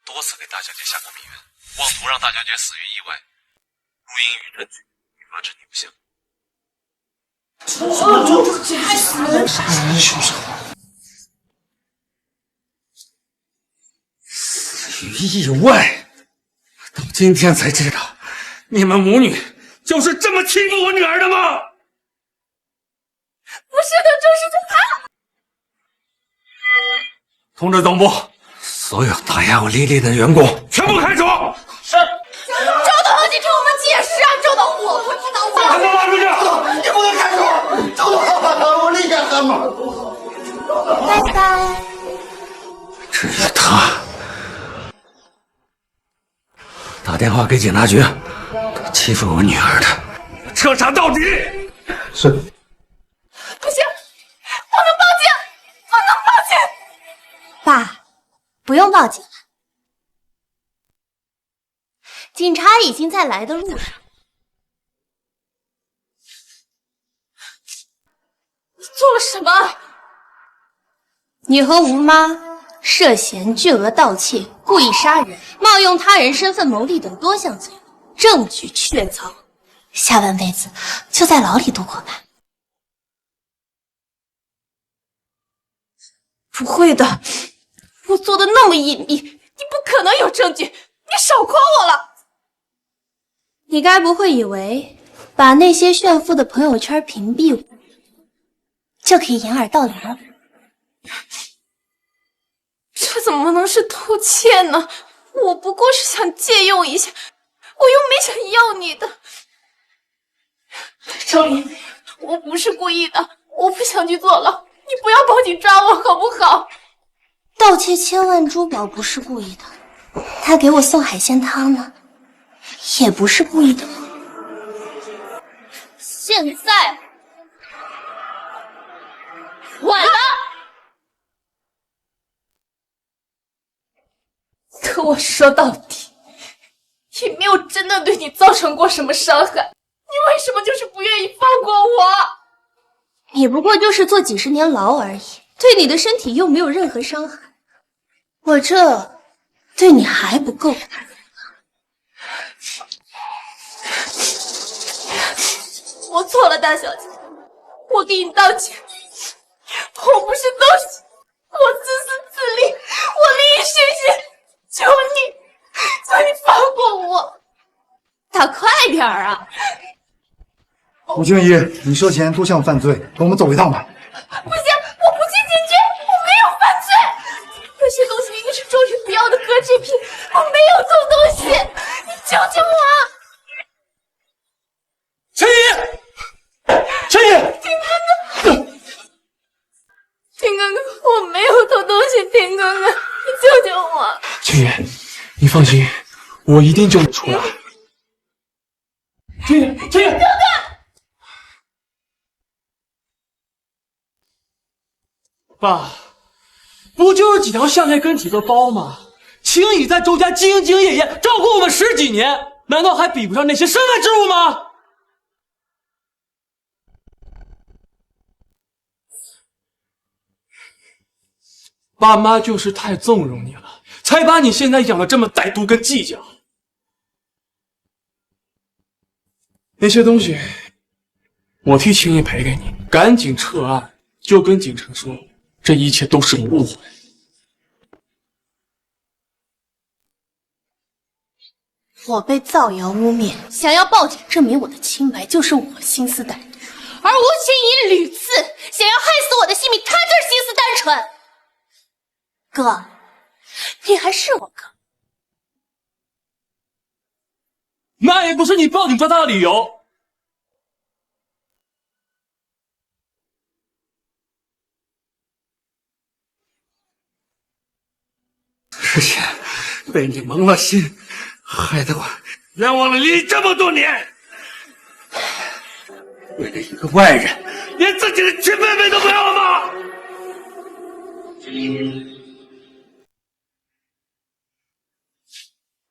多次给大小姐下过密约，妄图让大小姐死于意外。录音与证据，何止你不信？杀人凶手，死于意外。到今天才知道，你们母女就是这么欺负我女儿的吗？不是的，周叔叔，通知总部，所有打压我丽丽的员工全部开除。是。周董，你听我们解释啊！周董，我不知道，把他拉出去！你不能开除！周董，我厉害很吗？拜拜。至于他，打电话给警察局，对欺负我女儿的，彻查到底。是。不行，不能报警，不能报警。爸，不用报警了，警察已经在来的路上。你做了什么？你和吴妈涉嫌巨额盗窃、故意杀人、冒用他人身份牟利等多项罪，证据确凿，下半辈子就在牢里度过吧。不会的，我做的那么隐秘，你不可能有证据，你少诓我了。你该不会以为把那些炫富的朋友圈屏蔽我，就可以掩耳盗铃了？这怎么能是偷窃呢？我不过是想借用一下，我又没想要你的。周林，我不是故意的，我不想去坐牢，你不要报警抓我好不好？盗窃千万珠宝不是故意的，他给我送海鲜汤呢，也不是故意的吗？现在晚了。可我说到底，也没有真的对你造成过什么伤害，你为什么就是不愿意放过我？你不过就是坐几十年牢而已，对你的身体又没有任何伤害，我这对你还不够。我错了，大小姐，我给你道歉。我不是东西，我自私自利，我利益熏心，求你放过我。打快点啊！吴青怡，你涉嫌多项犯罪，跟我们走一趟吧。不行，我不去警局，我没有犯罪。这些东西明明是周宇不要的革制品，我没有偷东西，你救救我！青怡，青怡，天哥哥，我没有偷东西，天哥哥，你救救我！青怡，你放心，我一定救你出来。青怡，青怡，哥哥。爸，不就是几条项链跟几个包吗？青怡在周家兢兢业业照顾我们10几年，难道还比不上那些身外之物吗？爸妈就是太纵容你了，才把你现在养得这么歹毒跟计较。那些东西，我替青怡赔给你，赶紧撤案，就跟警察说。这一切都是个误会。我被造谣污蔑，想要报警证明我的清白，就是我心思歹毒；而吴青怡屡次想要害死我的性命，他就是心思单纯。哥，你还是我哥，那也不是你报警抓他的理由。之前被你蒙了心，害得我冤枉了你这么多年。为了一个外人，连自己的亲妹妹都不要了吗？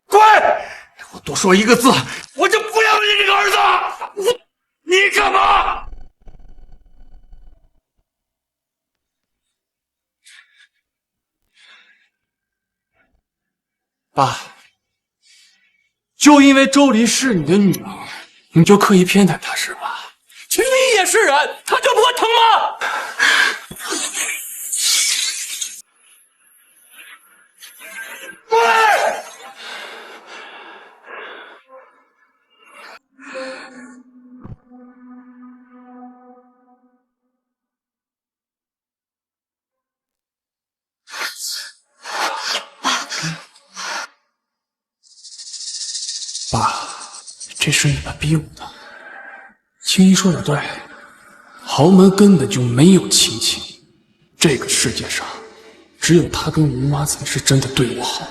滚！我多说一个字，我就不要你这个儿子！你干嘛？爸，就因为周黎是你的女儿，你就刻意偏袒她是吧？青怡也是人，她就不会疼吗？滚！爸，这是你们逼我的。青怡说的对，豪门根本就没有亲情，这个世界上只有他跟吴妈才是真的对我好。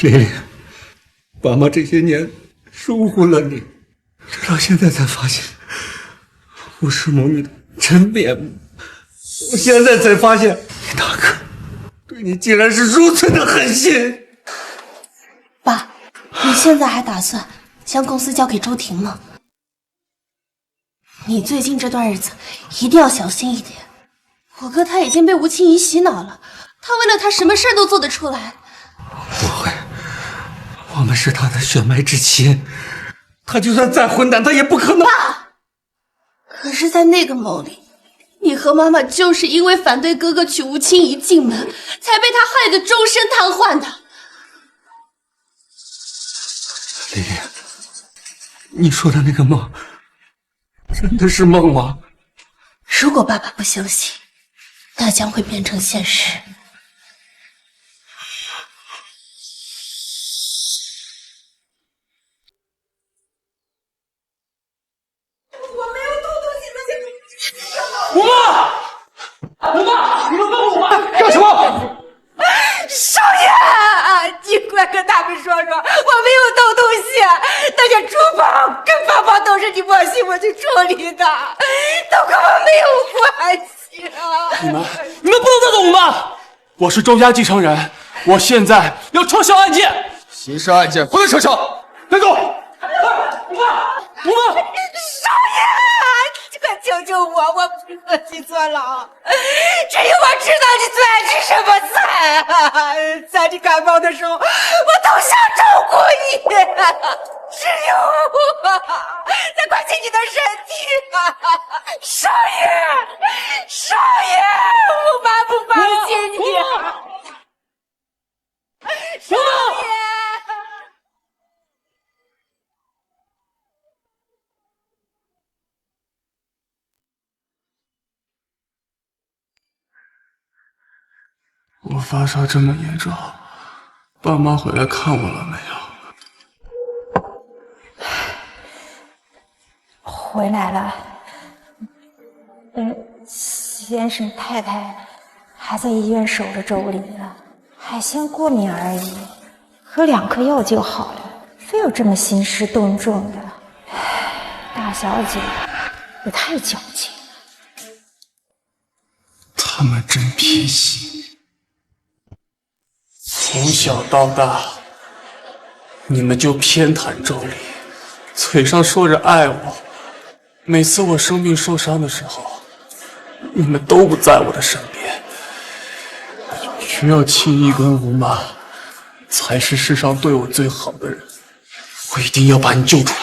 丽丽，爸妈这些年疏忽了你，直到现在才发现吴世谋你的真面目。我现在才发现，你大哥对你竟然是如此的狠心。爸，你现在还打算将公司交给周婷吗？你最近这段日子一定要小心一点。我哥他已经被吴青怡洗脑了，他为了他什么事都做得出来。不会，我们是他的血脉之亲，他就算再混蛋，他也不可能。爸，可是，在那个梦里，你和妈妈就是因为反对哥哥娶吴青怡进门，才被他害得终身瘫痪的。丽丽，你说的那个梦，真的是梦吗？如果爸爸不相信，那将会变成现实。吴妈，吴妈，你们放我妈干什么？少爷，你快跟他们说说，我没有偷东西，那些珠宝跟包包都是你莫西我去处理的，都跟我没有关系啊！你们不能得罪我妈！我是周家继承人，我现在要撤销案件。刑事案件不能撤销，带走。吴妈，少爷，快救救我！我不是恶意做了。只有我知道你最爱吃什么菜啊！在你感冒的时候，我都想照顾你。只有我在关心你的身体啊！少爷，少爷，我妈不放心你。少爷。我发烧这么严重，爸妈回来看我了没有？回来了。先生太太还在医院守着周离呢，海鲜过敏而已，喝2颗药就好了，非要这么兴师动众的。大小姐也太矫情了。他们真偏心。从小到大，你们就偏袒周离，嘴上说着爱我，每次我生病受伤的时候，你们都不在我的身边。只有青衣跟吴妈才是世上对我最好的人，我一定要把你救出来。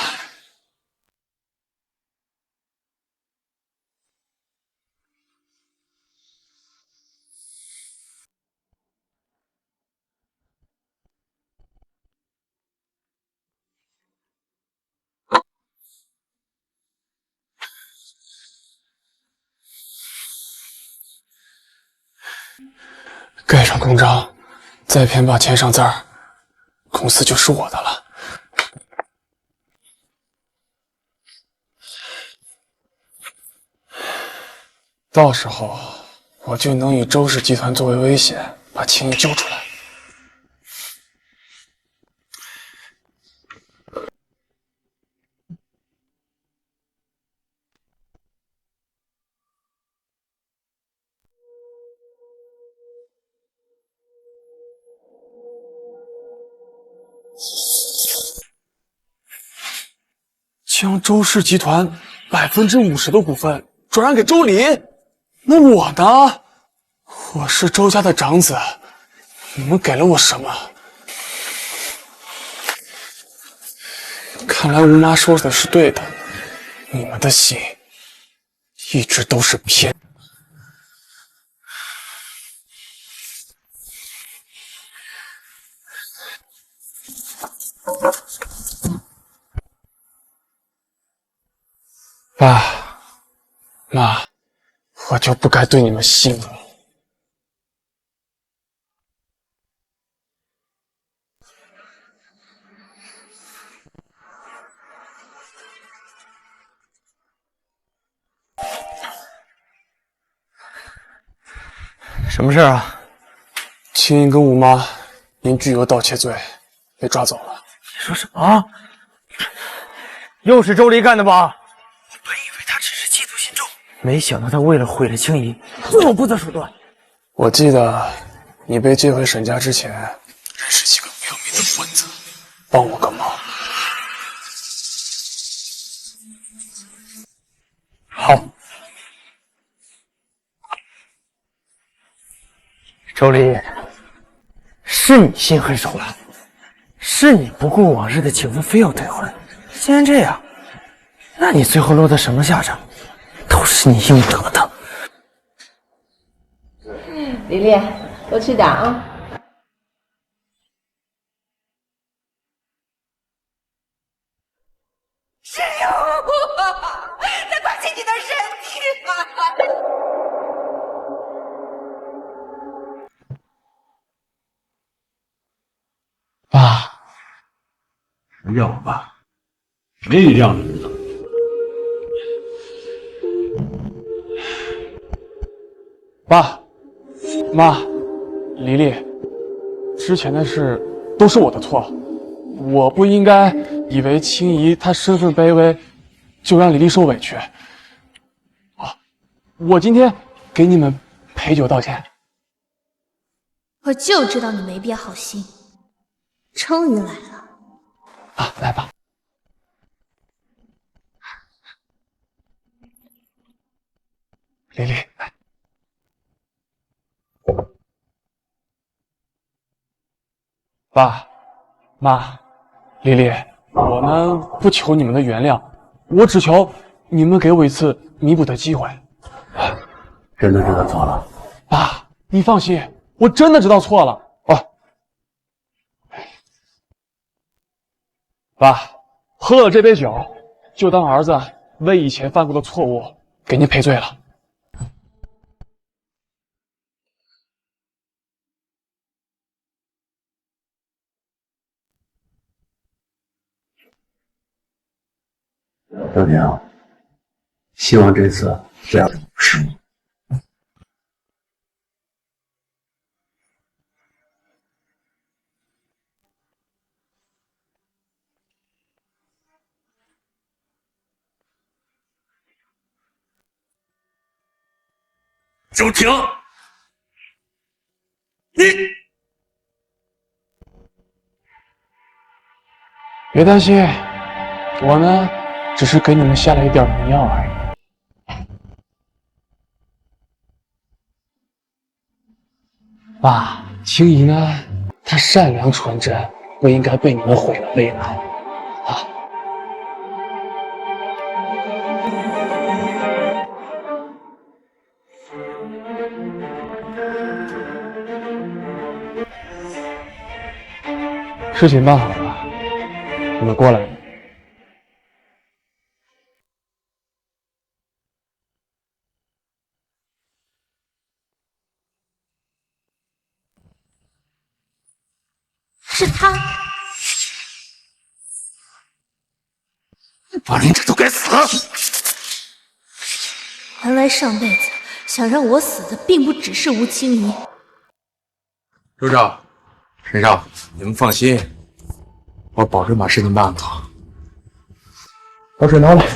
盖上公章，再骗把签上字儿，公司就是我的了。到时候我就能以周氏集团作为威胁，把青衣救出来。将周氏集团50%的股份转让给周离，那我呢？我是周家的长子，你们给了我什么？看来吴妈说的是对的，你们的心一直都是偏。爸妈，我就不该对你们信了。什么事啊？青衣跟吴妈因巨额盗窃罪被抓走了。你说什么？又是周离干的吧？本以为他只是嫉妒心重，没想到他为了毁了青衣，这么不择手段。我记得你被接回沈家之前，认识几个不要命的混子，帮我个忙。好。周离，是你心狠手辣，是你不顾往日的情分，非要退婚。既然这样，那你最后落得什么下场，都是你应得的。丽丽，多吃点啊。只有我在关心你的身体啊！爸，不要爸，没这样的人的。爸妈，黎黎，之前的事都是我的错，我不应该以为青怡她身份卑微，就让黎黎受委屈。我今天给你们陪酒道歉。我就知道你没变好心，终于来了。啊，来吧。黎黎，来。爸妈，丽丽，我呢不求你们的原谅，我只求你们给我一次弥补的机会。真的知道错了？爸，你放心，我真的知道错了。爸，喝了这杯酒，就当儿子为以前犯过的错误给您赔罪了。周婷，希望这次这样的不是你。周婷，你别担心，我呢只是给你们下了一点迷药而已。爸，青怡呢，她善良纯真，不应该被你们毁了未来啊！事情办好了，你们过来吧。是他，把林这都该死！原来上辈子想让我死的并不只是吴青怡。首长、沈少，你们放心，我保证把事情办好。把水拿来。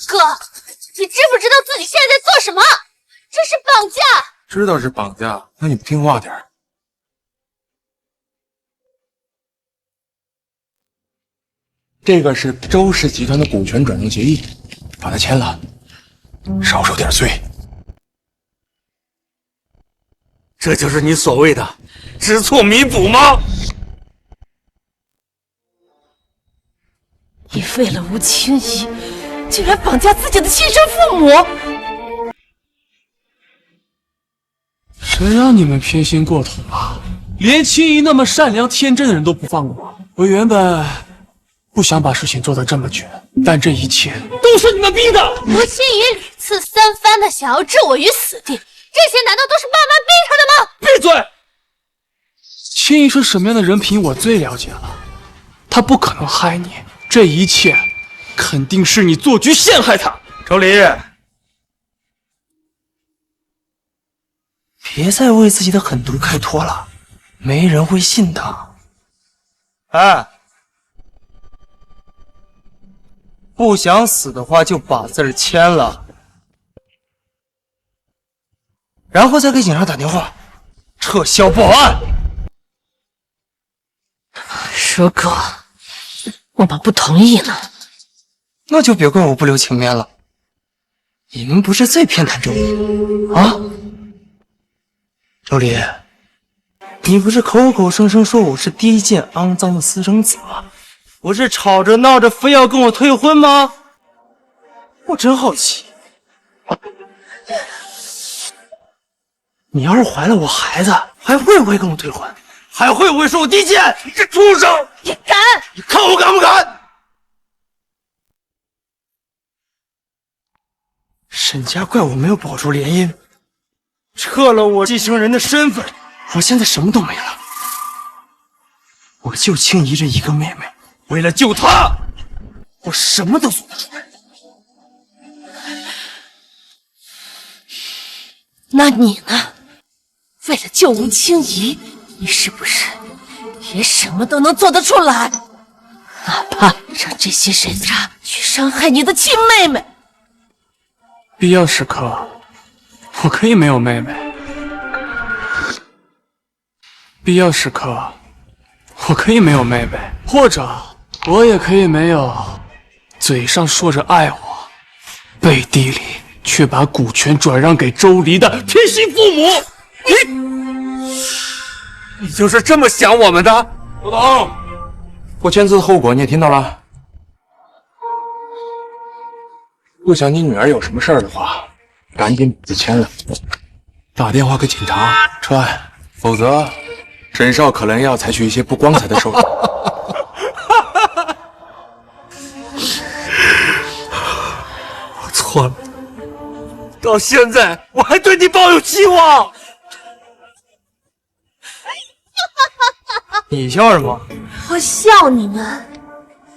哥，你知不知道自己现在在做什么？这是绑架！知道是绑架，那你不听话点儿。这个是周氏集团的股权转让协议，把它签了，少受点罪。这就是你所谓的知错弥补吗？你为了吴青怡，竟然绑架自己的亲生父母！谁让你们偏心过头了？连青怡那么善良天真的人都不放过。我原本不想把事情做得这么绝，但这一切都是你们逼的。吴青怡屡次三番的想要置我于死地，这些难道都是爸妈逼他的吗？闭嘴！青怡是什么样的人品，我最了解了。她不可能害你，这一切肯定是你做局陷害她。周离，别再为自己的狠毒开脱了，没人会信的。哎，不想死的话就把字签了，然后再给警察打电话撤销报案。如果我们不同意呢？那就别怪我不留情面了。你们不是最偏袒周离啊？周离，你不是口口声声说我是低贱肮脏的私生子吗？不是吵着闹着非要跟我退婚吗？我真好奇，你要是怀了我孩子，还会不会跟我退婚？还会不会说我低贱？你这畜生！你敢？你看我敢不敢？沈家怪我没有保住联姻，撤了我继承人的身份，我现在什么都没了。我就青怡这一个妹妹，为了救她，我什么都做得出来。那你呢？为了救吴青怡，你是不是也什么都能做得出来？哪怕让这些人渣去伤害你的亲妹妹。必要时刻，我可以没有妹妹，必要时刻，我可以没有妹妹，或者我也可以没有嘴上说着爱我，背地里却把股权转让给周离的偏心父母。你就是这么想我们的？周董，我签字的后果你也听到了。不想你女儿有什么事儿的话，赶紧把字签了，打电话给警察撤案，否则沈少可能要采取一些不光彩的手段。我错了，到现在我还对你抱有希望。你笑什么？我笑你们，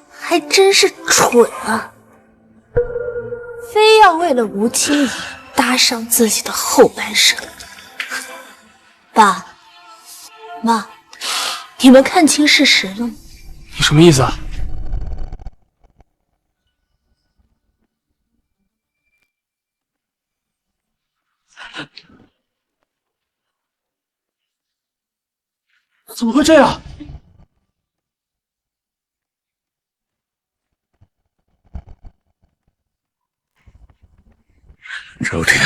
还真是蠢啊！非要为了吴清怡搭上自己的后半生。爸妈，你们看清事实了吗？你什么意思啊？怎么会这样？周婷，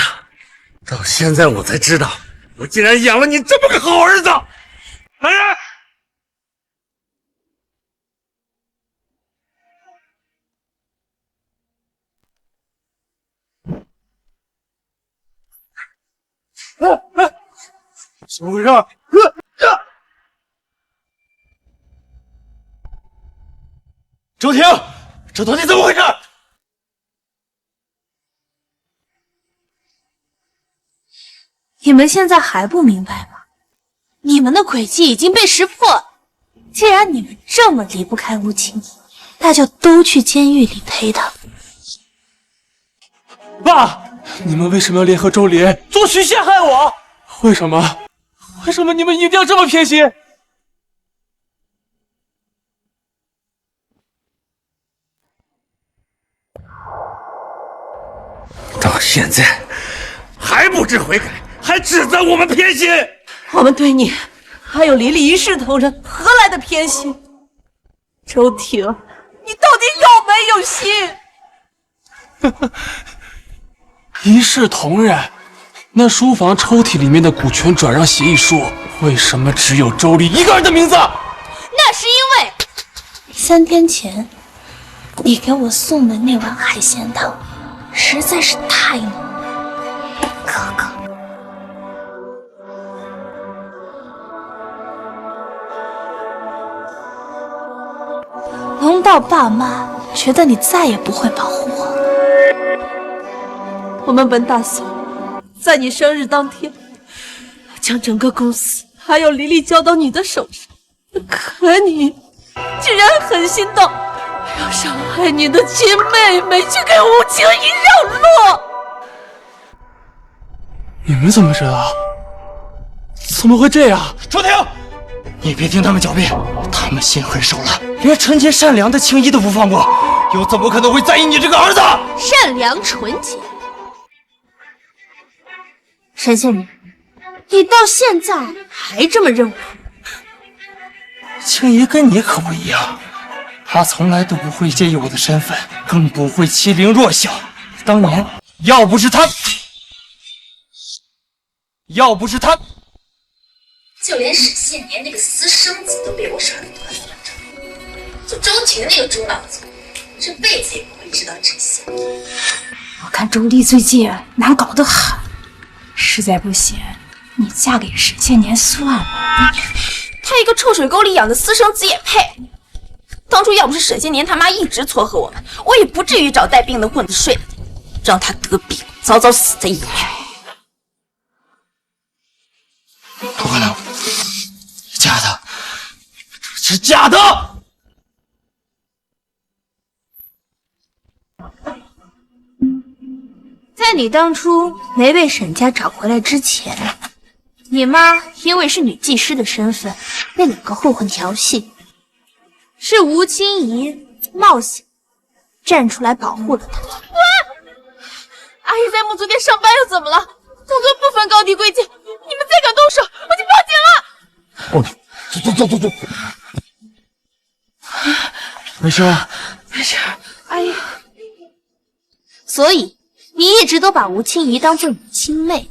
到现在我才知道，我竟然养了你这么个好儿子！来人！怎么回事？周婷，这到底怎么回事？你们现在还不明白吗？你们的诡计已经被识破了。既然你们这么离不开吴清怡，那就都去监狱里陪她。爸，你们为什么要联合周离做局陷害我？为什么？为什么你们一定要这么偏心？到现在还不知悔改，还指责我们偏心。我们对你还有黎黎一视同仁，何来的偏心？周婷，你到底有没有心？一视同仁？那书房抽屉里面的股权转让协议书，为什么只有周离一个人的名字？那是因为3天前你给我送的那碗海鲜汤实在是太浓了，哥哥。浓到爸妈觉得你再也不会保护我了。我们本打算在你生日当天将整个公司还有黎黎交到你的手上，可你居然狠心到要伤害你的亲妹妹，去给吴清怡让路。你们怎么知道？怎么会这样？周婷，你别听他们狡辩，他们心狠手辣，连纯洁善良的青衣都不放过，又怎么可能会在意你这个儿子？善良纯洁。沈仙人，你到现在还这么认为？青衣跟你可不一样，她从来都不会介意我的身份，更不会欺凌弱小。当年要不是她，就连沈献年那个私生子都被我耍得团团转。就周婷那个猪脑子，这辈子也不会知道真相。我看周丽最近难搞得很，实在不行，你嫁给沈献年算了。他一个臭水沟里养的私生子也配？当初要不是沈献年他妈一直撮合我们，我也不至于找带病的混子睡了他，让他得病，早早死在医院。不可能，假的，是假的。在你当初没被沈家找回来之前，你妈因为是女技师的身份被两个混混调戏，是吴清怡冒险站出来保护了她。阿姨在木足店上班又怎么了？动作不分高低贵贱，你们再敢动手，我就报警了！哦，走。没事吧？没事。哎呀，所以你一直都把吴清怡当做你亲妹。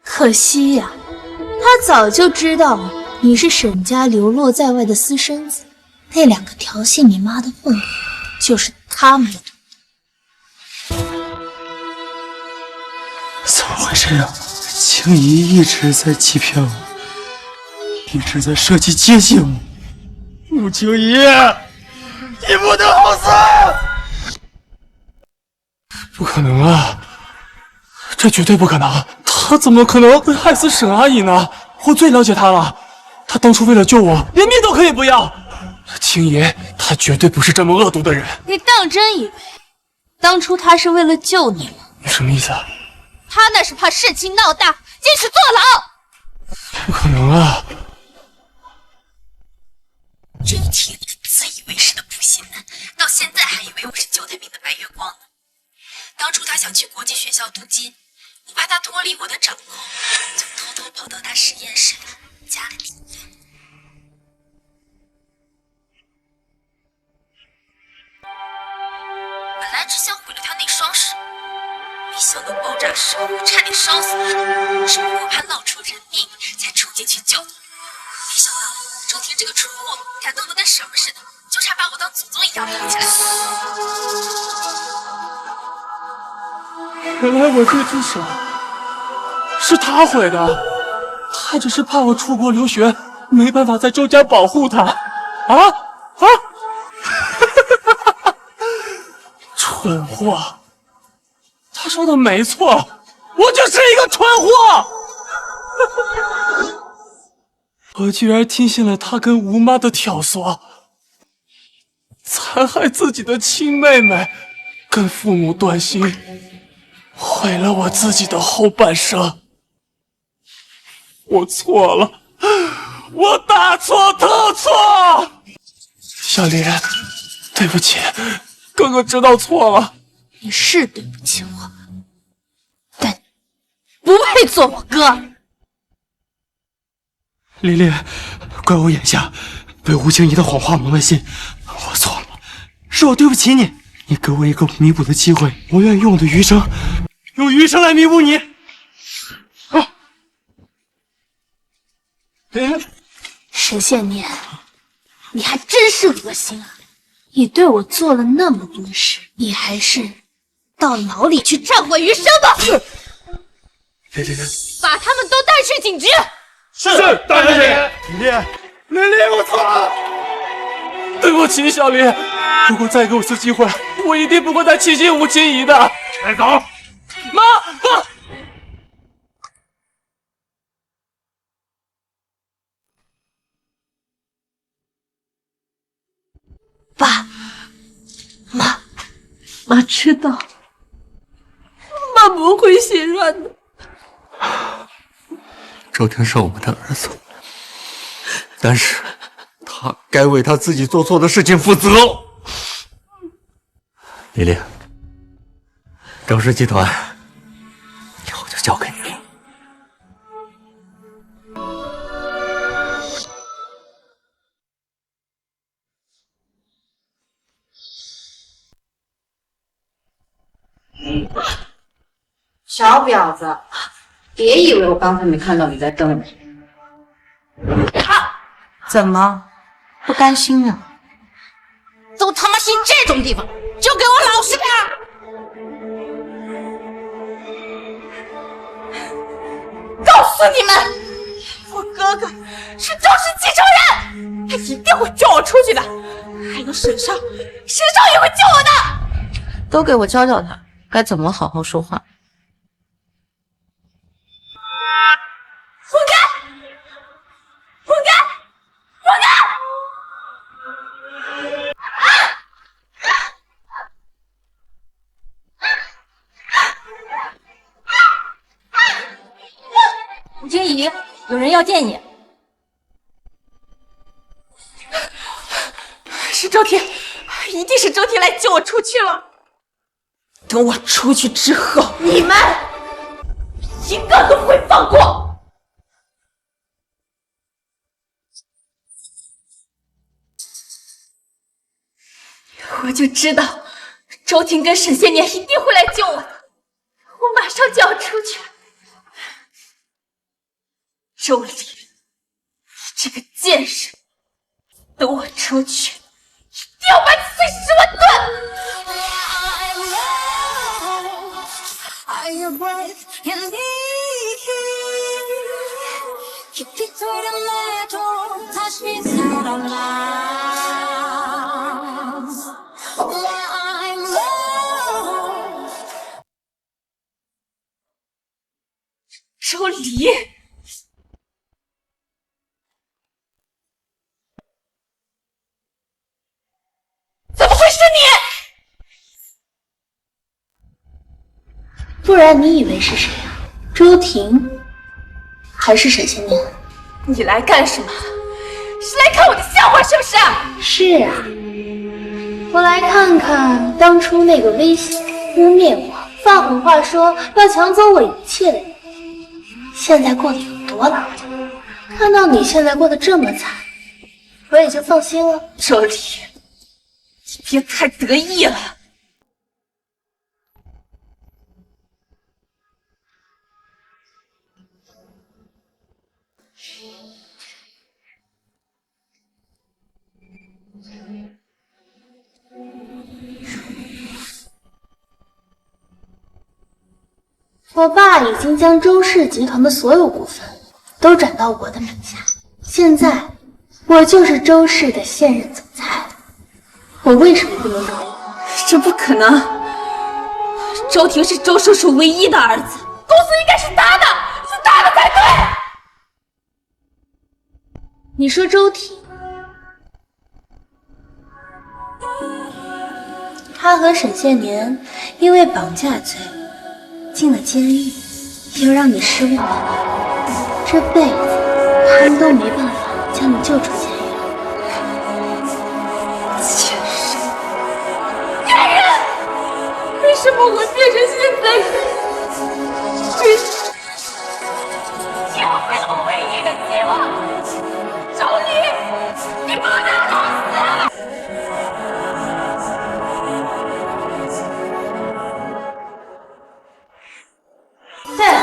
可惜呀，他早就知道你是沈家流落在外的私生子，那2个调戏你妈的混混就是他们的。怎么回事啊？青怡一直在欺骗我，一直在设计接近我。吴青怡，你不能好死！不可能啊！这绝对不可能！他怎么可能会害死沈阿姨呢？我最了解他了，他当初为了救我，连命都可以不要。青怡，他绝对不是这么恶毒的人。你当真以为当初他是为了救你吗？你什么意思啊？他那是怕事情闹大，进去坐牢。不可能啊！周婷，你个自以为是的负心男，到现在还以为我是9太病的白月光呢。当初他想去国际学校读经，我怕他脱离我的掌控，就偷偷跑到他实验室里加了体液。本来只想毁了他那双手，没想到爆炸时我差点烧死他，是不过怕闹出人命才冲进去救他。没想到周婷这个蠢货感动得跟什么似的，就差把我当祖宗一样捧起来。原来我这只手是他毁的，他只是怕我出国留学，没办法在周家保护他。蠢货！他说的没错，我就是一个蠢货！我居然听信了他跟吴妈的挑唆，残害自己的亲妹妹，跟父母断亲，毁了我自己的后半生。我错了，我大错特错！小林，对不起，哥哥知道错了。你是对不起我，但不配做我哥。琳琳，怪我眼下被吴青怡的谎话蒙了心，我错了，是我对不起你。你给我一个弥补的机会，我愿意用我的余生，用余生来弥补你。沈献年，你还真是恶心啊！你对我做了那么多事，你还是到牢里去忏悔余生吧！把他们都带去警局。是，大小姐。琳琳，我错了，对不起，小林。如果再给我次机会，我一定不会再欺负吴青怡的。带走。妈！爸妈知道，妈不会心软的。周婷是我们的儿子，但是他该为他自己做错的事情负责。琳琳，张氏集团以后就交给你了。小婊子，别以为我刚才没看到你在瞪我。怎么不甘心啊？都他妈信这种地方，就给我老实点！告诉你们，我哥哥是周氏继承人，他一定会救我出去的。还有沈少也会救我的。都给我教教他该怎么好好说话。混蛋！混蛋！混蛋！吴青怡，有人要见你。是周婷，一定是周婷来救我出去了。等我出去之后，你们一个都不会放过。我就知道周婷跟沈仙年一定会来救我的，我马上就要出去了。周丽，你这个贱人，等我出去，一定要把你碎尸万段！周离，怎么会是你？不然你以为是谁啊？周婷，还是沈仙年？你来干什么？是来看我的笑话是不是？是啊，我来看看当初那个威胁、污蔑我、放狠话说要抢走我一切的人，现在过得有多牢固。看到你现在过得这么惨，我也就放心了。周丽，你别太得意了。我爸已经将周氏集团的所有股份都转到我的名下，现在我就是周氏的现任总裁了。我为什么不能同意？这不可能！周婷是周叔叔唯一的儿子，公司应该是他的，是他的才对。你说周婷，他和沈献年因为绑架罪进了监狱，又让你失望了，这辈子他们都没办法将你救出监狱。贱人，贱人！为什么会变成现在这样？你毁了我唯一的希望，周丽，你不能老死！对了，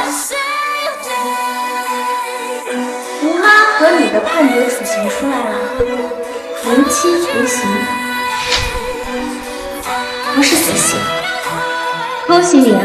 吴妈和你的判决处刑出来了，无期徒刑，不是死刑，恭喜你啊！